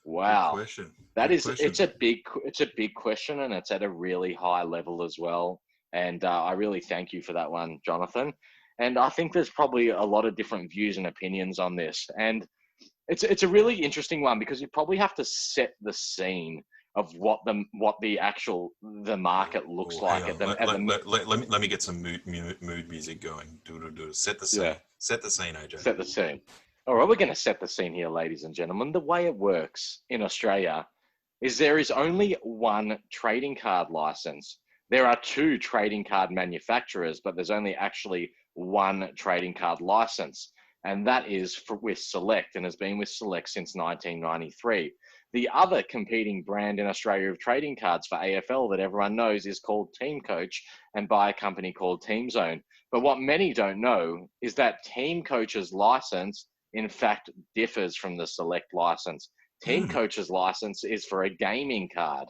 Speaker 3: Wow.
Speaker 2: Good question.
Speaker 3: It's a big question, and it's at a really high level as well. And I really thank you for that one, Jonathan. And I think there's probably a lot of different views and opinions on this. And it's a really interesting one because you probably have to set the scene of what the market looks like.
Speaker 2: Let me get some mood music going. Set the scene. Yeah. Set the scene, AJ.
Speaker 3: Set the scene. All right, we're going to set the scene here, ladies and gentlemen. The way it works in Australia is there is only one trading card license. There are two trading card manufacturers, but there's only actually one trading card license. And that is with Select, and has been with Select since 1993. The other competing brand in Australia of trading cards for AFL that everyone knows is called Team Coach, and by a company called Team Zone. But what many don't know is that Team Coach's license, in fact, differs from the Select license. Team Coach's license is for a gaming card.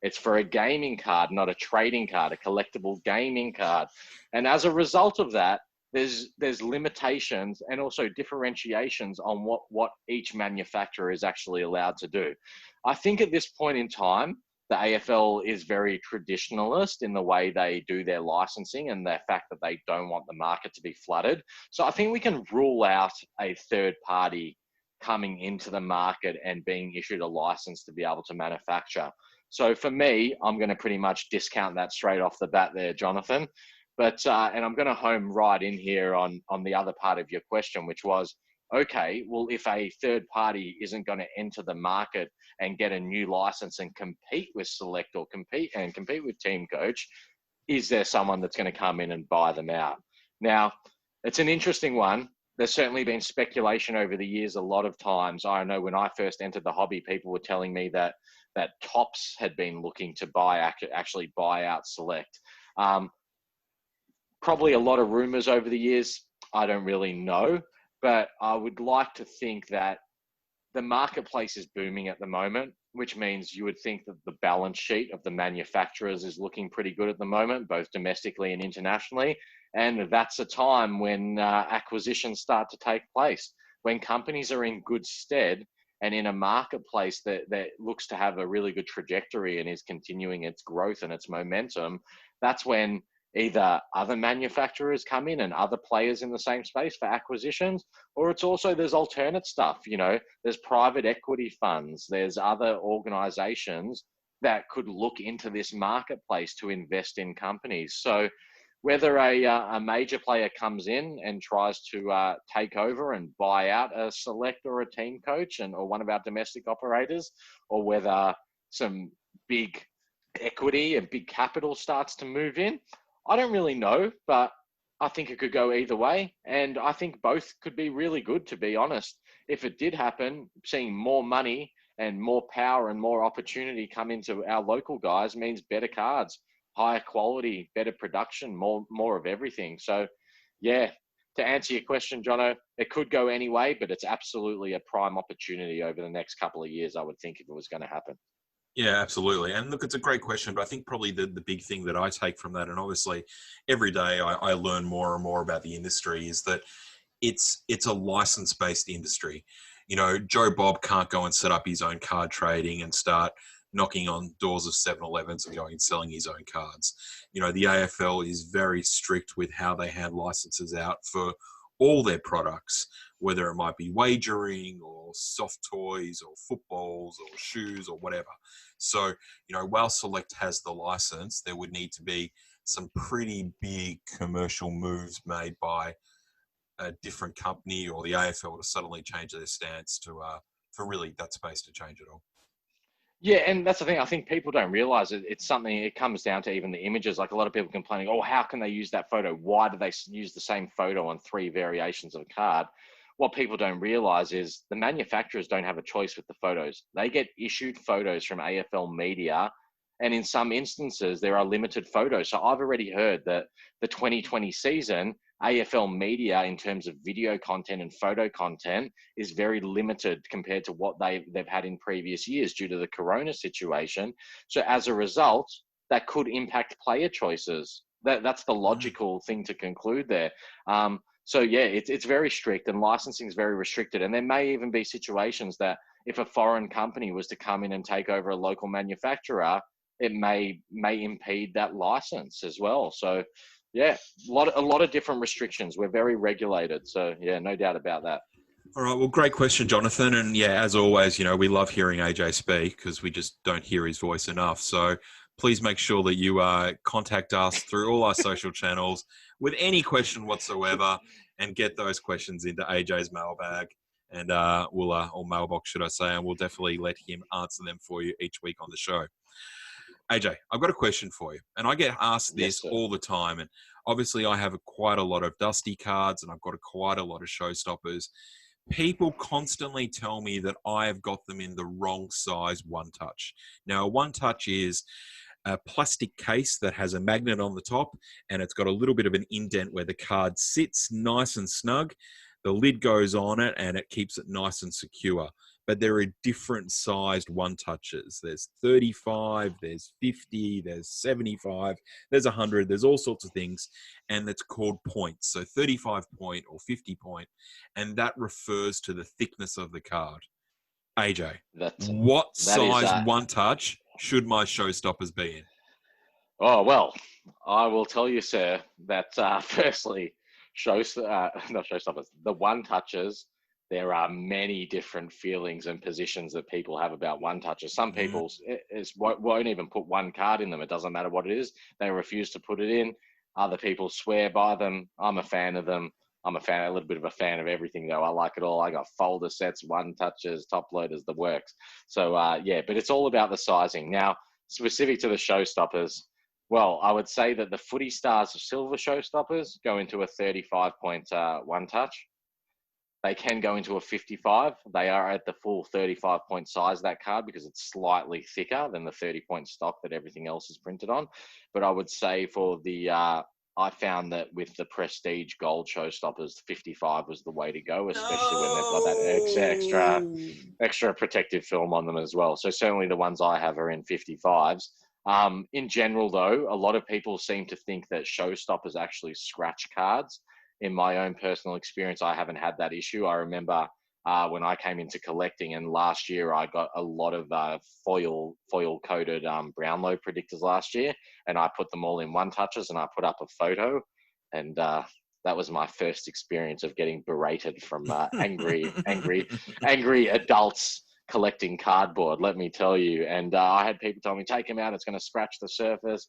Speaker 3: It's for a gaming card, not a trading card, a collectible gaming card. And as a result of that, there's limitations and also differentiations on what each manufacturer is actually allowed to do. I think at this point in time, the AFL is very traditionalist in the way they do their licensing and the fact that they don't want the market to be flooded. So I think we can rule out a third party coming into the market and being issued a license to be able to manufacture. So for me, I'm going to pretty much discount that straight off the bat there, Jonathan. But and I'm going to home right in here on the other part of your question, which was, okay, well, if a third party isn't going to enter the market and get a new license and compete with Select or compete with Team Coach, is there someone that's going to come in and buy them out? Now, it's an interesting one. There's certainly been speculation over the years a lot of times. I know when I first entered the hobby, people were telling me that Topps had been looking to actually buy out Select. Probably a lot of rumors over the years. I don't really know, but I would like to think that the marketplace is booming at the moment, which means you would think that the balance sheet of the manufacturers is looking pretty good at the moment, both domestically and internationally. And that's a time when acquisitions start to take place, when companies are in good stead and in a marketplace that looks to have a really good trajectory and is continuing its growth and its momentum. That's when either other manufacturers come in and other players in the same space for acquisitions, or it's also there's alternate stuff. There's private equity funds, there's other organizations that could look into this marketplace to invest in companies. So whether a major player comes in and tries to take over and buy out a Select or a Team Coach or one of our domestic operators, or whether some big equity and big capital starts to move in, I don't really know, but I think it could go either way. And I think both could be really good, to be honest. If it did happen, seeing more money and more power and more opportunity come into our local guys means better cards, higher quality, better production, more of everything. So, yeah, to answer your question, Jono, it could go any way, but it's absolutely a prime opportunity over the next couple of years, I would think, if it was going to happen.
Speaker 2: Yeah, absolutely. And look, it's a great question, but I think probably the big thing that I take from that, and obviously every day I learn more and more about the industry, is that it's a license-based industry. Joe Bob can't go and set up his own card trading and start knocking on doors of 7-Elevens and going and selling his own cards. The AFL is very strict with how they hand licenses out for all their products, whether it might be wagering or soft toys or footballs or shoes or whatever. So, while Select has the license, there would need to be some pretty big commercial moves made by a different company or the AFL to suddenly change their stance to for really that space to change at all.
Speaker 3: Yeah, and that's the thing. I think people don't realize it. It's something, it comes down to even the images. Like a lot of people complaining, oh, how can they use that photo? Why do they use the same photo on 3 variations of a card? What people don't realize is the manufacturers don't have a choice with the photos. They get issued photos from AFL media. And in some instances, there are limited photos. So I've already heard that the 2020 season, AFL media in terms of video content and photo content is very limited compared to what they've had in previous years due to the corona situation. So as a result, that could impact player choices. That's the logical thing to conclude there. So yeah, it's very strict, and licensing is very restricted. And there may even be situations that if a foreign company was to come in and take over a local manufacturer, it may impede that license as well. So yeah, a lot of different restrictions. We're very regulated. So yeah, no doubt about that.
Speaker 2: All right. Well, great question, Jonathan. And yeah, as always, we love hearing AJ speak because we just don't hear his voice enough. So please make sure that you contact us through all our social channels with any question whatsoever and get those questions into AJ's mailbag. And or mailbox, should I say, and we'll definitely let him answer them for you each week on the show. AJ, I've got a question for you, and I get asked this all the time. And obviously, I have quite a lot of Dusty cards, and I've got quite a lot of Showstoppers. People constantly tell me that I have got them in the wrong size one touch. Now, a one touch is a plastic case that has a magnet on the top, and it's got a little bit of an indent where the card sits nice and snug. The lid goes on it, and it keeps it nice and secure. But there are different sized one touches. There's 35, there's 50, there's 75, there's 100, there's all sorts of things. And it's called points. So 35 point or 50 point. And that refers to the thickness of the card. AJ, what size one touch should my Showstoppers be in?
Speaker 3: Oh, well, I will tell you, sir, that firstly, not Showstoppers, the one touches, there are many different feelings and positions that people have about one touches. Some people won't even put one card in them. It doesn't matter what it is. They refuse to put it in. Other people swear by them. I'm a fan of them. A little bit of a fan of everything though. I like it all. I got folder sets, one touches, top loaders, the works. So yeah, but it's all about the sizing. Now, specific to the Showstoppers, well, I would say that the Footy Stars Silver Showstoppers go into a 35 point one touch. They can go into a 55. They are at the full 35 point size of that card because it's slightly thicker than the 30 point stock that everything else is printed on. But I would say for the, I found that with the Prestige Gold Showstoppers, 55 was the way to go, especially when they've got that extra protective film on them as well. So certainly the ones I have are in 55s. In general, though, a lot of people seem to think that Showstoppers actually scratch cards. In my own personal experience, I haven't had that issue. I remember when I came into collecting, and last year I got a lot of foil coated Brownlow predictors last year, and I put them all in one touches, and I put up a photo, and that was my first experience of getting berated from angry adults collecting cardboard, let me tell you. And I had people tell me, take him out, it's going to scratch the surface.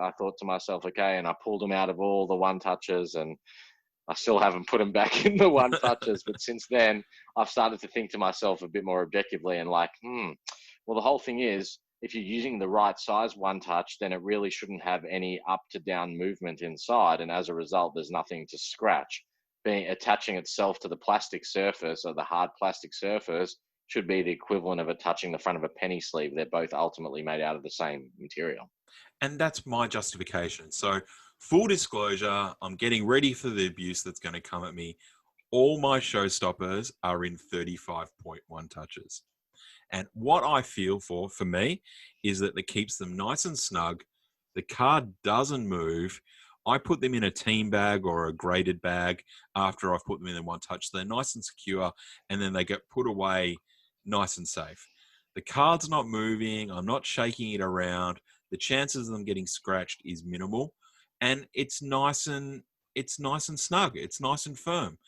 Speaker 3: I thought to myself, okay, and I pulled them out of all the one touches, and I still haven't put them back in the one touches. But since then, I've started to think to myself a bit more objectively and like, well, the whole thing is, if you're using the right size one touch, then it really shouldn't have any up to down movement inside. And as a result, there's nothing to scratch. Attaching itself to the plastic surface or the hard plastic surface should be the equivalent of it touching the front of a penny sleeve. They're both ultimately made out of the same material.
Speaker 2: And that's my justification. So full disclosure, I'm getting ready for the abuse that's going to come at me. All my Showstoppers are in 35.1 touches. And what I feel for me is that it keeps them nice and snug. The card doesn't move. I put them in a team bag or a graded bag after I've put them in one touch. So they're nice and secure, and then they get put away nice and safe. The card's not moving. I'm not shaking it around. The chances of them getting scratched is minimal, and it's nice and snug. It's nice and firm.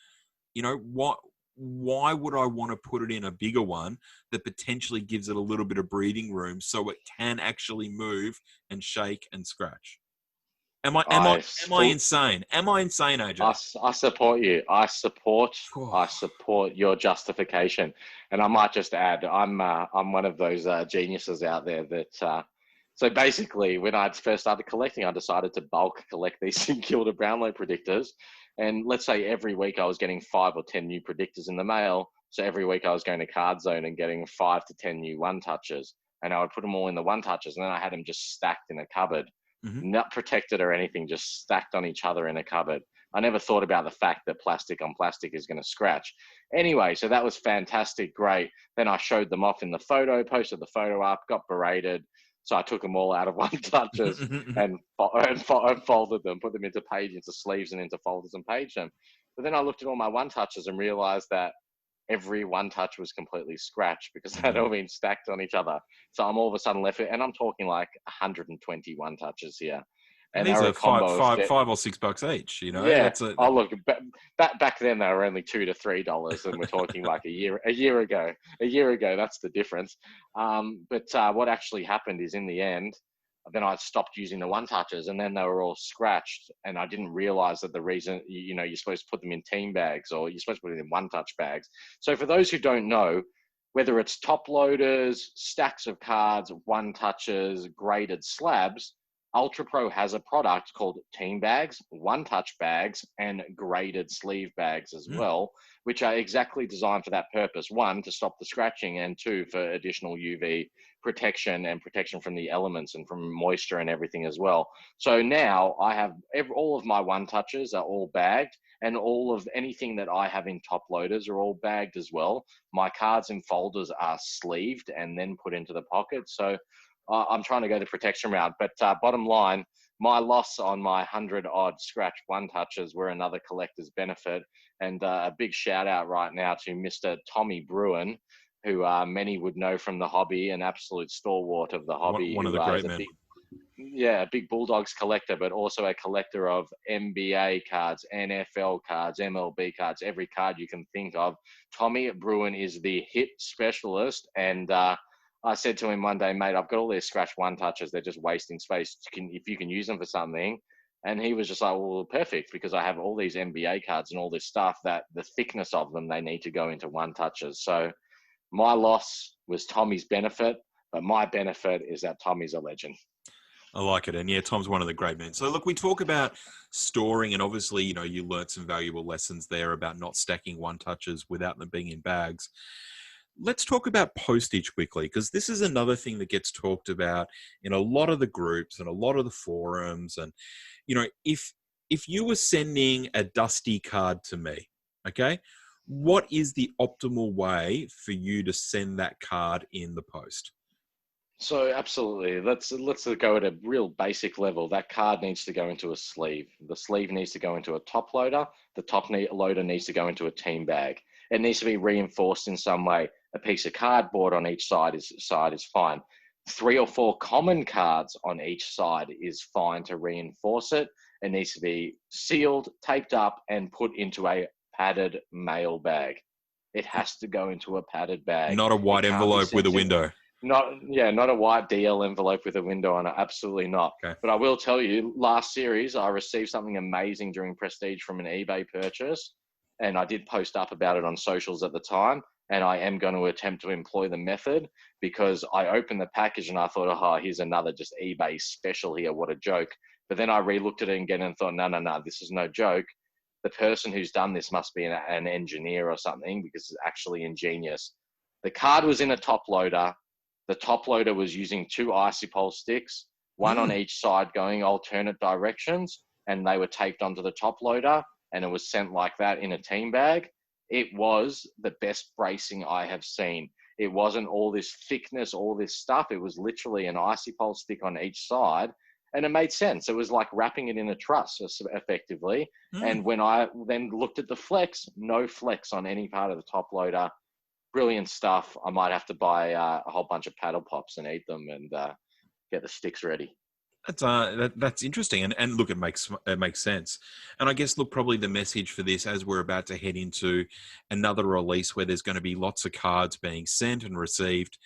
Speaker 2: Why would I want to put it in a bigger one that potentially gives it a little bit of breathing room so it can actually move and shake and scratch? Am I insane? Am I insane, AJ?
Speaker 3: I support you. I
Speaker 2: Phew.
Speaker 3: support your justification. And I might just add, I'm one of those geniuses out there that. So basically, when I first started collecting, I decided to bulk collect these St Kilda Brownlow predictors. And let's say every week I was getting 5 or 10 new predictors in the mail. So every week I was going to Card Zone and getting 5 to 10 new one touches, and I would put them all in the one touches, and then I had them just stacked in a cupboard.
Speaker 2: Mhm.
Speaker 3: Not protected or anything, just stacked on each other in a cupboard. I never thought about the fact that plastic on plastic is going to scratch. Anyway, so that was fantastic, great. Then I showed them off in the photo, posted the photo up, got berated. So I took them all out of one touches and folded them, put them into sleeves and into folders and paged them. But then I looked at all my one touches and realized that every one touch was completely scratched because they'd all been stacked on each other. So I'm all of a sudden left, and I'm talking like 120 one touches here.
Speaker 2: And
Speaker 3: they
Speaker 2: these
Speaker 3: were
Speaker 2: are
Speaker 3: a combo of
Speaker 2: $5 or $6 each. You know,
Speaker 3: yeah.
Speaker 2: that's a
Speaker 3: Oh look, back then they were only $2 to $3, and we're talking like a year ago. A year ago, that's the difference. But what actually happened is, in the end, then I stopped using the one touches, and then they were all scratched, and I didn't realize that the reason, you're supposed to put them in team bags, or you're supposed to put them in one touch bags. So for those who don't know, whether it's top loaders, stacks of cards, one touches, graded slabs, Ultra Pro has a product called team bags, one touch bags, and graded sleeve bags as well, which are exactly designed for that purpose. One, to stop the scratching, and two, for additional UV protection and protection from the elements and from moisture and everything as well. So now I have all of my one touches are all bagged, and all of anything that I have in top loaders are all bagged as well. My cards and folders are sleeved and then put into the pocket. So I'm trying to go the protection route. But bottom line, my loss on my 100-odd scratch one touches were another collector's benefit. And a big shout out right now to Mr. Tommy Bruin, who many would know from the hobby, an absolute stalwart of the hobby.
Speaker 2: one of the great men.
Speaker 3: A big Bulldogs collector, but also a collector of NBA cards, NFL cards, MLB cards, every card you can think of. Tommy Bruin is the hit specialist, and I said to him one day, mate, I've got all these scratch one touches. They're just wasting space. If you can use them for something. And he was just like, well, perfect, because I have all these NBA cards and all this stuff that the thickness of them, they need to go into one touches. So my loss was Tommy's benefit, but my benefit is that Tommy's a legend.
Speaker 2: I like it. And yeah, Tom's one of the great men. So look, we talk about storing, and obviously, you learned some valuable lessons there about not stacking one touches without them being in bags. Let's talk about postage quickly, because this is another thing that gets talked about in a lot of the groups and a lot of the forums. And, if you were sending a dusty card to me, okay, what is the optimal way for you to send that card in the post?
Speaker 3: So absolutely, let's go at a real basic level. That card needs to go into a sleeve. The sleeve needs to go into a top loader. The top loader needs to go into a team bag. It needs to be reinforced in some way. A piece of cardboard on each side is fine. 3 or 4 common cards on each side is fine to reinforce it. It needs to be sealed, taped up, and put into a padded mail bag. It has to go into a padded bag.
Speaker 2: Not a white envelope with a window.
Speaker 3: Not a white DL envelope with a window on it. Absolutely not.
Speaker 2: Okay.
Speaker 3: But I will tell you, last series, I received something amazing during Prestige from an eBay purchase. And I did post up about it on socials at the time. And I am going to attempt to employ the method, because I opened the package and I thought, oh, here's another just eBay special here. What a joke. But then I re-looked at it again and thought, no, this is no joke. The person who's done this must be an engineer or something, because it's actually ingenious. The card was in a top loader. The top loader was using 2 Icy-Pole sticks, one on each side going alternate directions, and they were taped onto the top loader, and it was sent like that in a team bag. It was the best bracing I have seen. It wasn't all this thickness, all this stuff. It was literally an Icy-Pole stick on each side, and it made sense. It was like wrapping it in a truss, effectively. And when I then looked at the flex, no flex on any part of the top loader. Brilliant stuff. I might have to buy a whole bunch of paddle pops and eat them and get the sticks ready.
Speaker 2: That's interesting, and look, it makes sense. And I guess, look, probably the message for this, as we're about to head into another release where there's going to be lots of cards being sent and received.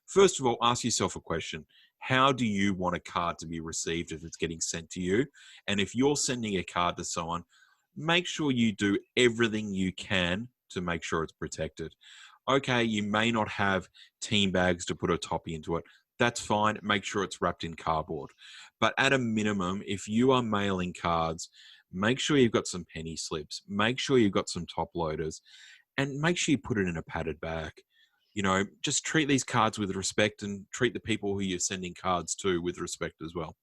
Speaker 2: First of all, ask yourself a question: how do you want a card to be received if it's getting sent to you? And if you're sending a card to someone, make sure you do everything you can to make sure it's protected. Okay, you may not have team bags to put a toppy into it. That's fine. Make sure it's wrapped in cardboard. But at a minimum, if you are mailing cards, make sure you've got some penny slips. Make sure you've got some top loaders, and make sure you put it in a padded bag. You know, just treat these cards with respect and treat the people who you're sending cards to with respect as well.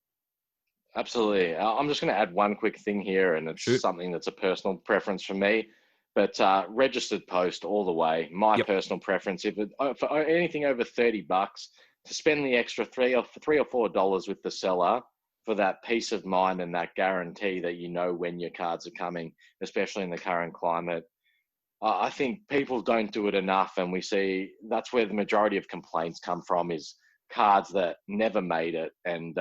Speaker 3: Absolutely. I'm just going to add one quick thing here, and it's something that's a personal preference for me. But registered post all the way. My personal preference, if it, for anything over $30, to spend the extra $3 or $4 with the seller for that peace of mind and that guarantee that you know when your cards are coming, especially in the current climate. I think people don't do it enough, and we see that's where the majority of complaints come from, is cards that never made it. And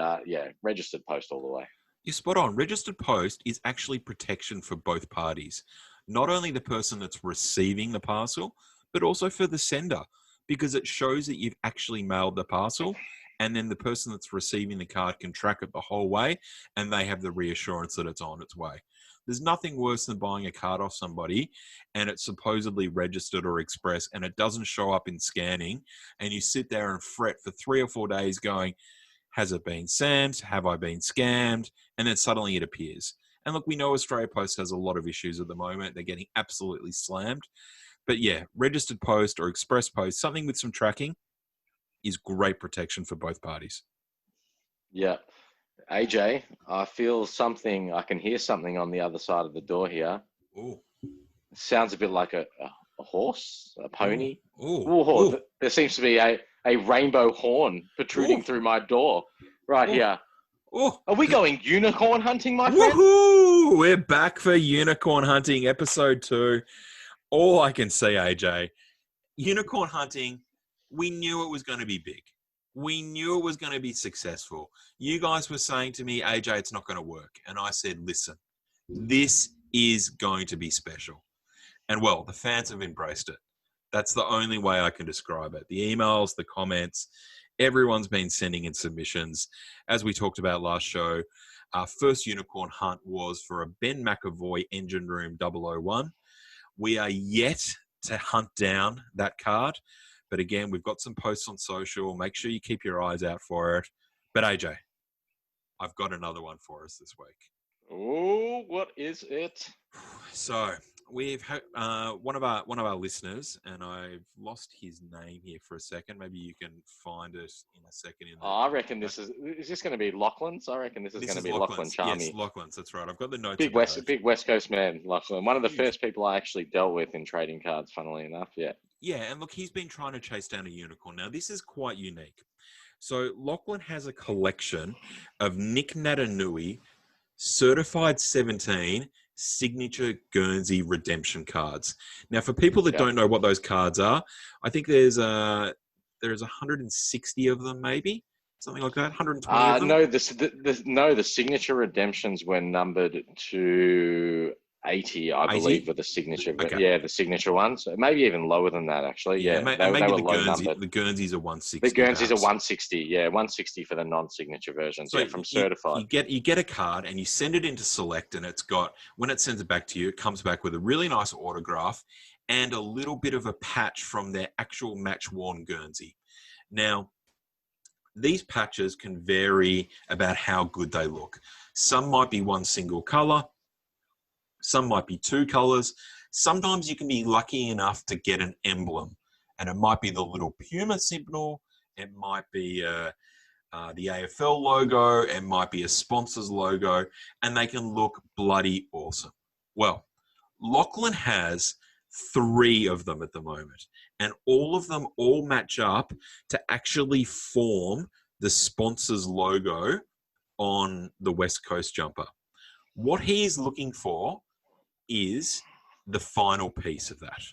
Speaker 3: registered post all the way.
Speaker 2: You're spot on. Registered post is actually protection for both parties. Not only the person that's receiving the parcel, but also for the sender, because it shows that you've actually mailed the parcel, and then the person that's receiving the card can track it the whole way, and they have the reassurance that it's on its way. There's nothing worse than buying a card off somebody and it's supposedly registered or express and it doesn't show up in scanning, and you sit there and fret for 3 or 4 days going, has it been sent? Have I been scammed? And then suddenly it appears. And look, we know Australia Post has a lot of issues at the moment. They're getting absolutely slammed. But yeah, registered post or express post, something with some tracking, is great protection for both parties.
Speaker 3: Yeah. AJ, I feel something, I can hear something on the other side of the door here.
Speaker 2: Ooh.
Speaker 3: Sounds a bit like a horse, a pony.
Speaker 2: Ooh.
Speaker 3: There seems to be a rainbow horn protruding through my door right here.
Speaker 2: Ooh.
Speaker 3: Are we going unicorn hunting, my friend?
Speaker 2: Woohoo! We're back for unicorn hunting, episode 2. All I can say, AJ, unicorn hunting, we knew it was going to be big. We knew it was going to be successful. You guys were saying to me, AJ, it's not going to work. And I said, listen, this is going to be special. And well, the fans have embraced it. That's the only way I can describe it. The emails, the comments, everyone's been sending in submissions. As we talked about last show, our first unicorn hunt was for a Ben McAvoy Engine Room 001. We are yet to hunt down that card. But again, we've got some posts on social. Make sure you keep your eyes out for it. But AJ, I've got another one for us this week.
Speaker 3: Oh, what is it?
Speaker 2: So we've one of our listeners, and I've lost his name here for a second. Maybe you can find it in a second.
Speaker 3: I reckon is this going to be Lachlan's? I reckon this is going to be Lachlan Charmy.
Speaker 2: Yes, Lachlan's. That's right. I've got the notes.
Speaker 3: Big West Coast man, Lachlan. One of the first people I actually dealt with in trading cards, funnily enough. Yeah.
Speaker 2: Yeah, and look, he's been trying to chase down a unicorn. Now, this is quite unique. So Lachlan has a collection of Nick Natanui Certified 17 signature Guernsey redemption cards. Now, for people that don't know what those cards are, I think there's 160 of them, maybe something like that. 120 of them.
Speaker 3: No, the signature redemptions were numbered to 80, I believe, were the signature. Okay. Yeah, the signature ones. Maybe even lower than that, actually. Yeah,
Speaker 2: maybe
Speaker 3: they were
Speaker 2: the
Speaker 3: low numbered.
Speaker 2: The Guernseys are 160.
Speaker 3: The Guernseys are 160. Yeah, 160 for the non-signature versions. So from certified.
Speaker 2: You get a card and you send it into Select, and it's got, when it sends it back to you, it comes back with a really nice autograph and a little bit of a patch from their actual match-worn Guernsey. Now, these patches can vary about how good they look. Some might be one single color. Some might be 2 colors. Sometimes you can be lucky enough to get an emblem, and it might be the little Puma signal. It might be the AFL logo. It might be a sponsor's logo, and they can look bloody awesome. Well, Lachlan has 3 of them at the moment, and all of them all match up to actually form the sponsor's logo on the West Coast jumper. What he is looking for is the final piece of that.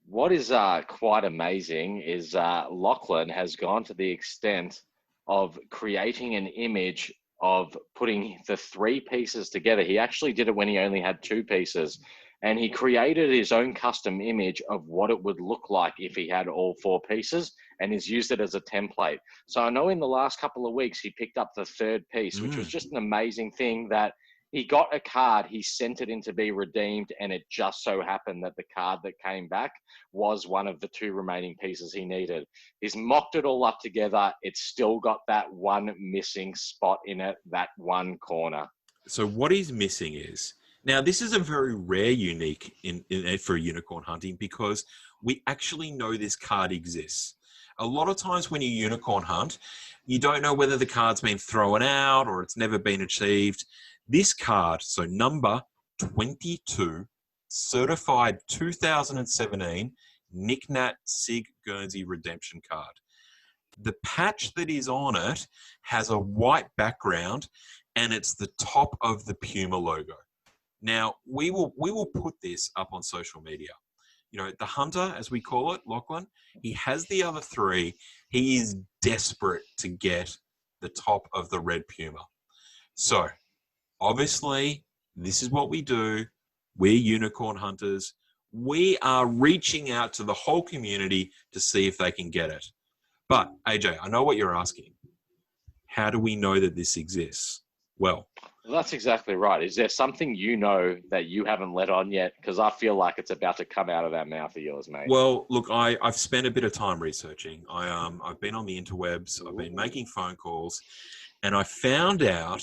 Speaker 3: What is quite amazing is Lachlan has gone to the extent of creating an image of putting the 3 pieces together. He actually did it when he only had 2 pieces, and he created his own custom image of what it would look like if he had all 4 pieces, and he's used it as a template. So I know in the last couple of weeks, he picked up the 3rd piece, which was just an amazing thing that he got a card, he sent it in to be redeemed, and it just so happened that the card that came back was one of the 2 remaining pieces he needed. He's mocked it all up together. It's still got that one missing spot in it, that one corner.
Speaker 2: So what he's missing is, now this is a very rare unique for unicorn hunting, because we actually know this card exists. A lot of times when you unicorn hunt, you don't know whether the card's been thrown out or it's never been achieved. This card, so number 22, certified 2017, Nick Nat Sig Guernsey redemption card. The patch that is on it has a white background, and it's the top of the Puma logo. Now, we will put this up on social media. You know, the hunter, as we call it, Lachlan, he has the other 3. He is desperate to get the top of the red Puma. So, obviously, this is what we do. We're unicorn hunters. We are reaching out to the whole community to see if they can get it. But, AJ, I know what you're asking. How do we know that this exists? Well,
Speaker 3: that's exactly right. Is there something you know that you haven't let on yet? Because I feel like it's about to come out of that mouth of yours, mate.
Speaker 2: Well, look, I've spent a bit of time researching. I've been on the interwebs. I've been making phone calls, and I found out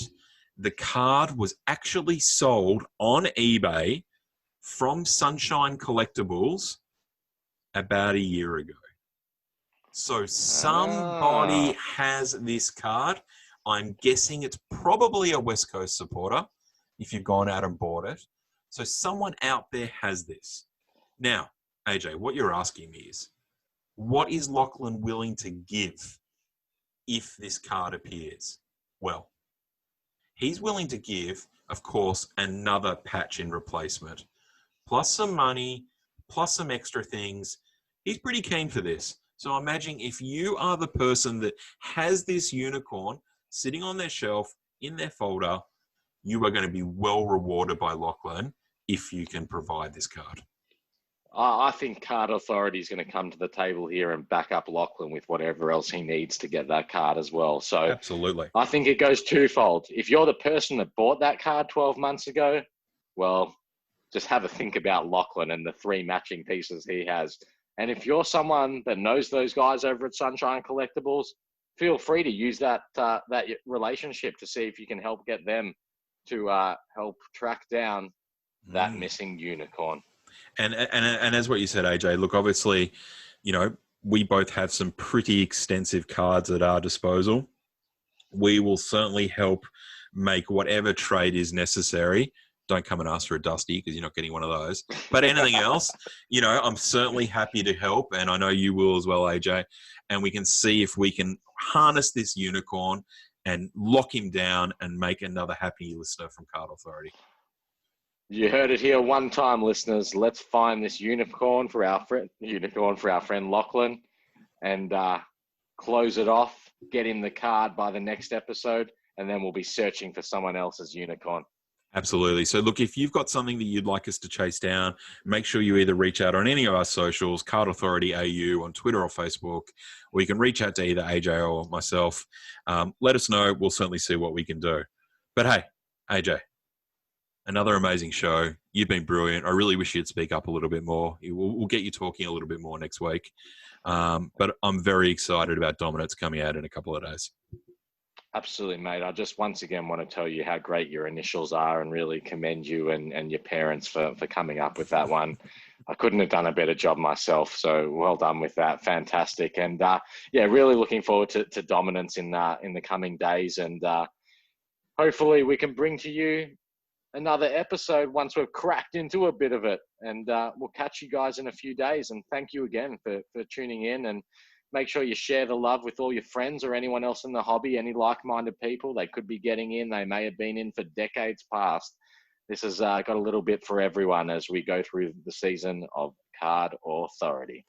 Speaker 2: the card was actually sold on eBay from Sunshine Collectibles about a year ago. So somebody has this card. I'm guessing it's probably a West Coast supporter if you've gone out and bought it. So someone out there has this. Now, AJ, what you're asking me is, what is Lachlan willing to give if this card appears? Well, he's willing to give, of course, another patch in replacement, plus some money, plus some extra things. He's pretty keen for this. So imagine if you are the person that has this unicorn sitting on their shelf, in their folder, you are going to be well rewarded by Lachlan if you can provide this card.
Speaker 3: I think Card Authority is going to come to the table here and back up Lachlan with whatever else he needs to get that card as well. So
Speaker 2: absolutely,
Speaker 3: I think it goes twofold. If you're the person that bought that card 12 months ago, well, just have a think about Lachlan and the 3 matching pieces he has. And if you're someone that knows those guys over at Sunshine Collectibles, feel free to use that relationship to see if you can help get them to help track down that missing unicorn.
Speaker 2: And as what you said, AJ, look, obviously, you know, we both have some pretty extensive cards at our disposal. We will certainly help make whatever trade is necessary. Don't come and ask for a Dusty because you're not getting one of those. But anything else, you know, I'm certainly happy to help. And I know you will as well, AJ. And we can see if we can harness this unicorn and lock him down and make another happy listener from Card Authority.
Speaker 3: You heard it here one time, listeners. Let's find this unicorn for our friend Lachlan, and close it off. Get him the card by the next episode, and then we'll be searching for someone else's unicorn.
Speaker 2: Absolutely. So look, if you've got something that you'd like us to chase down, make sure you either reach out on any of our socials, Card Authority AU on Twitter or Facebook, or you can reach out to either AJ or myself. Let us know. We'll certainly see what we can do. But hey, AJ, another amazing show. You've been brilliant. I really wish you'd speak up a little bit more. We'll get you talking a little bit more next week. But I'm very excited about Dominance coming out in a couple of days.
Speaker 3: Absolutely, mate. I just once again want to tell you how great your initials are and really commend you and your parents for coming up with that one. I couldn't have done a better job myself, so well done with that. Fantastic. And yeah, really looking forward to Dominance in the coming days. And hopefully we can bring to you another episode once we've cracked into a bit of it. And we'll catch you guys in a few days. And thank you again for tuning in, and make sure you share the love with all your friends or anyone else in the hobby, any like-minded people. They could be getting in. They may have been in for decades past. This has got a little bit for everyone as we go through the season of Card Authority.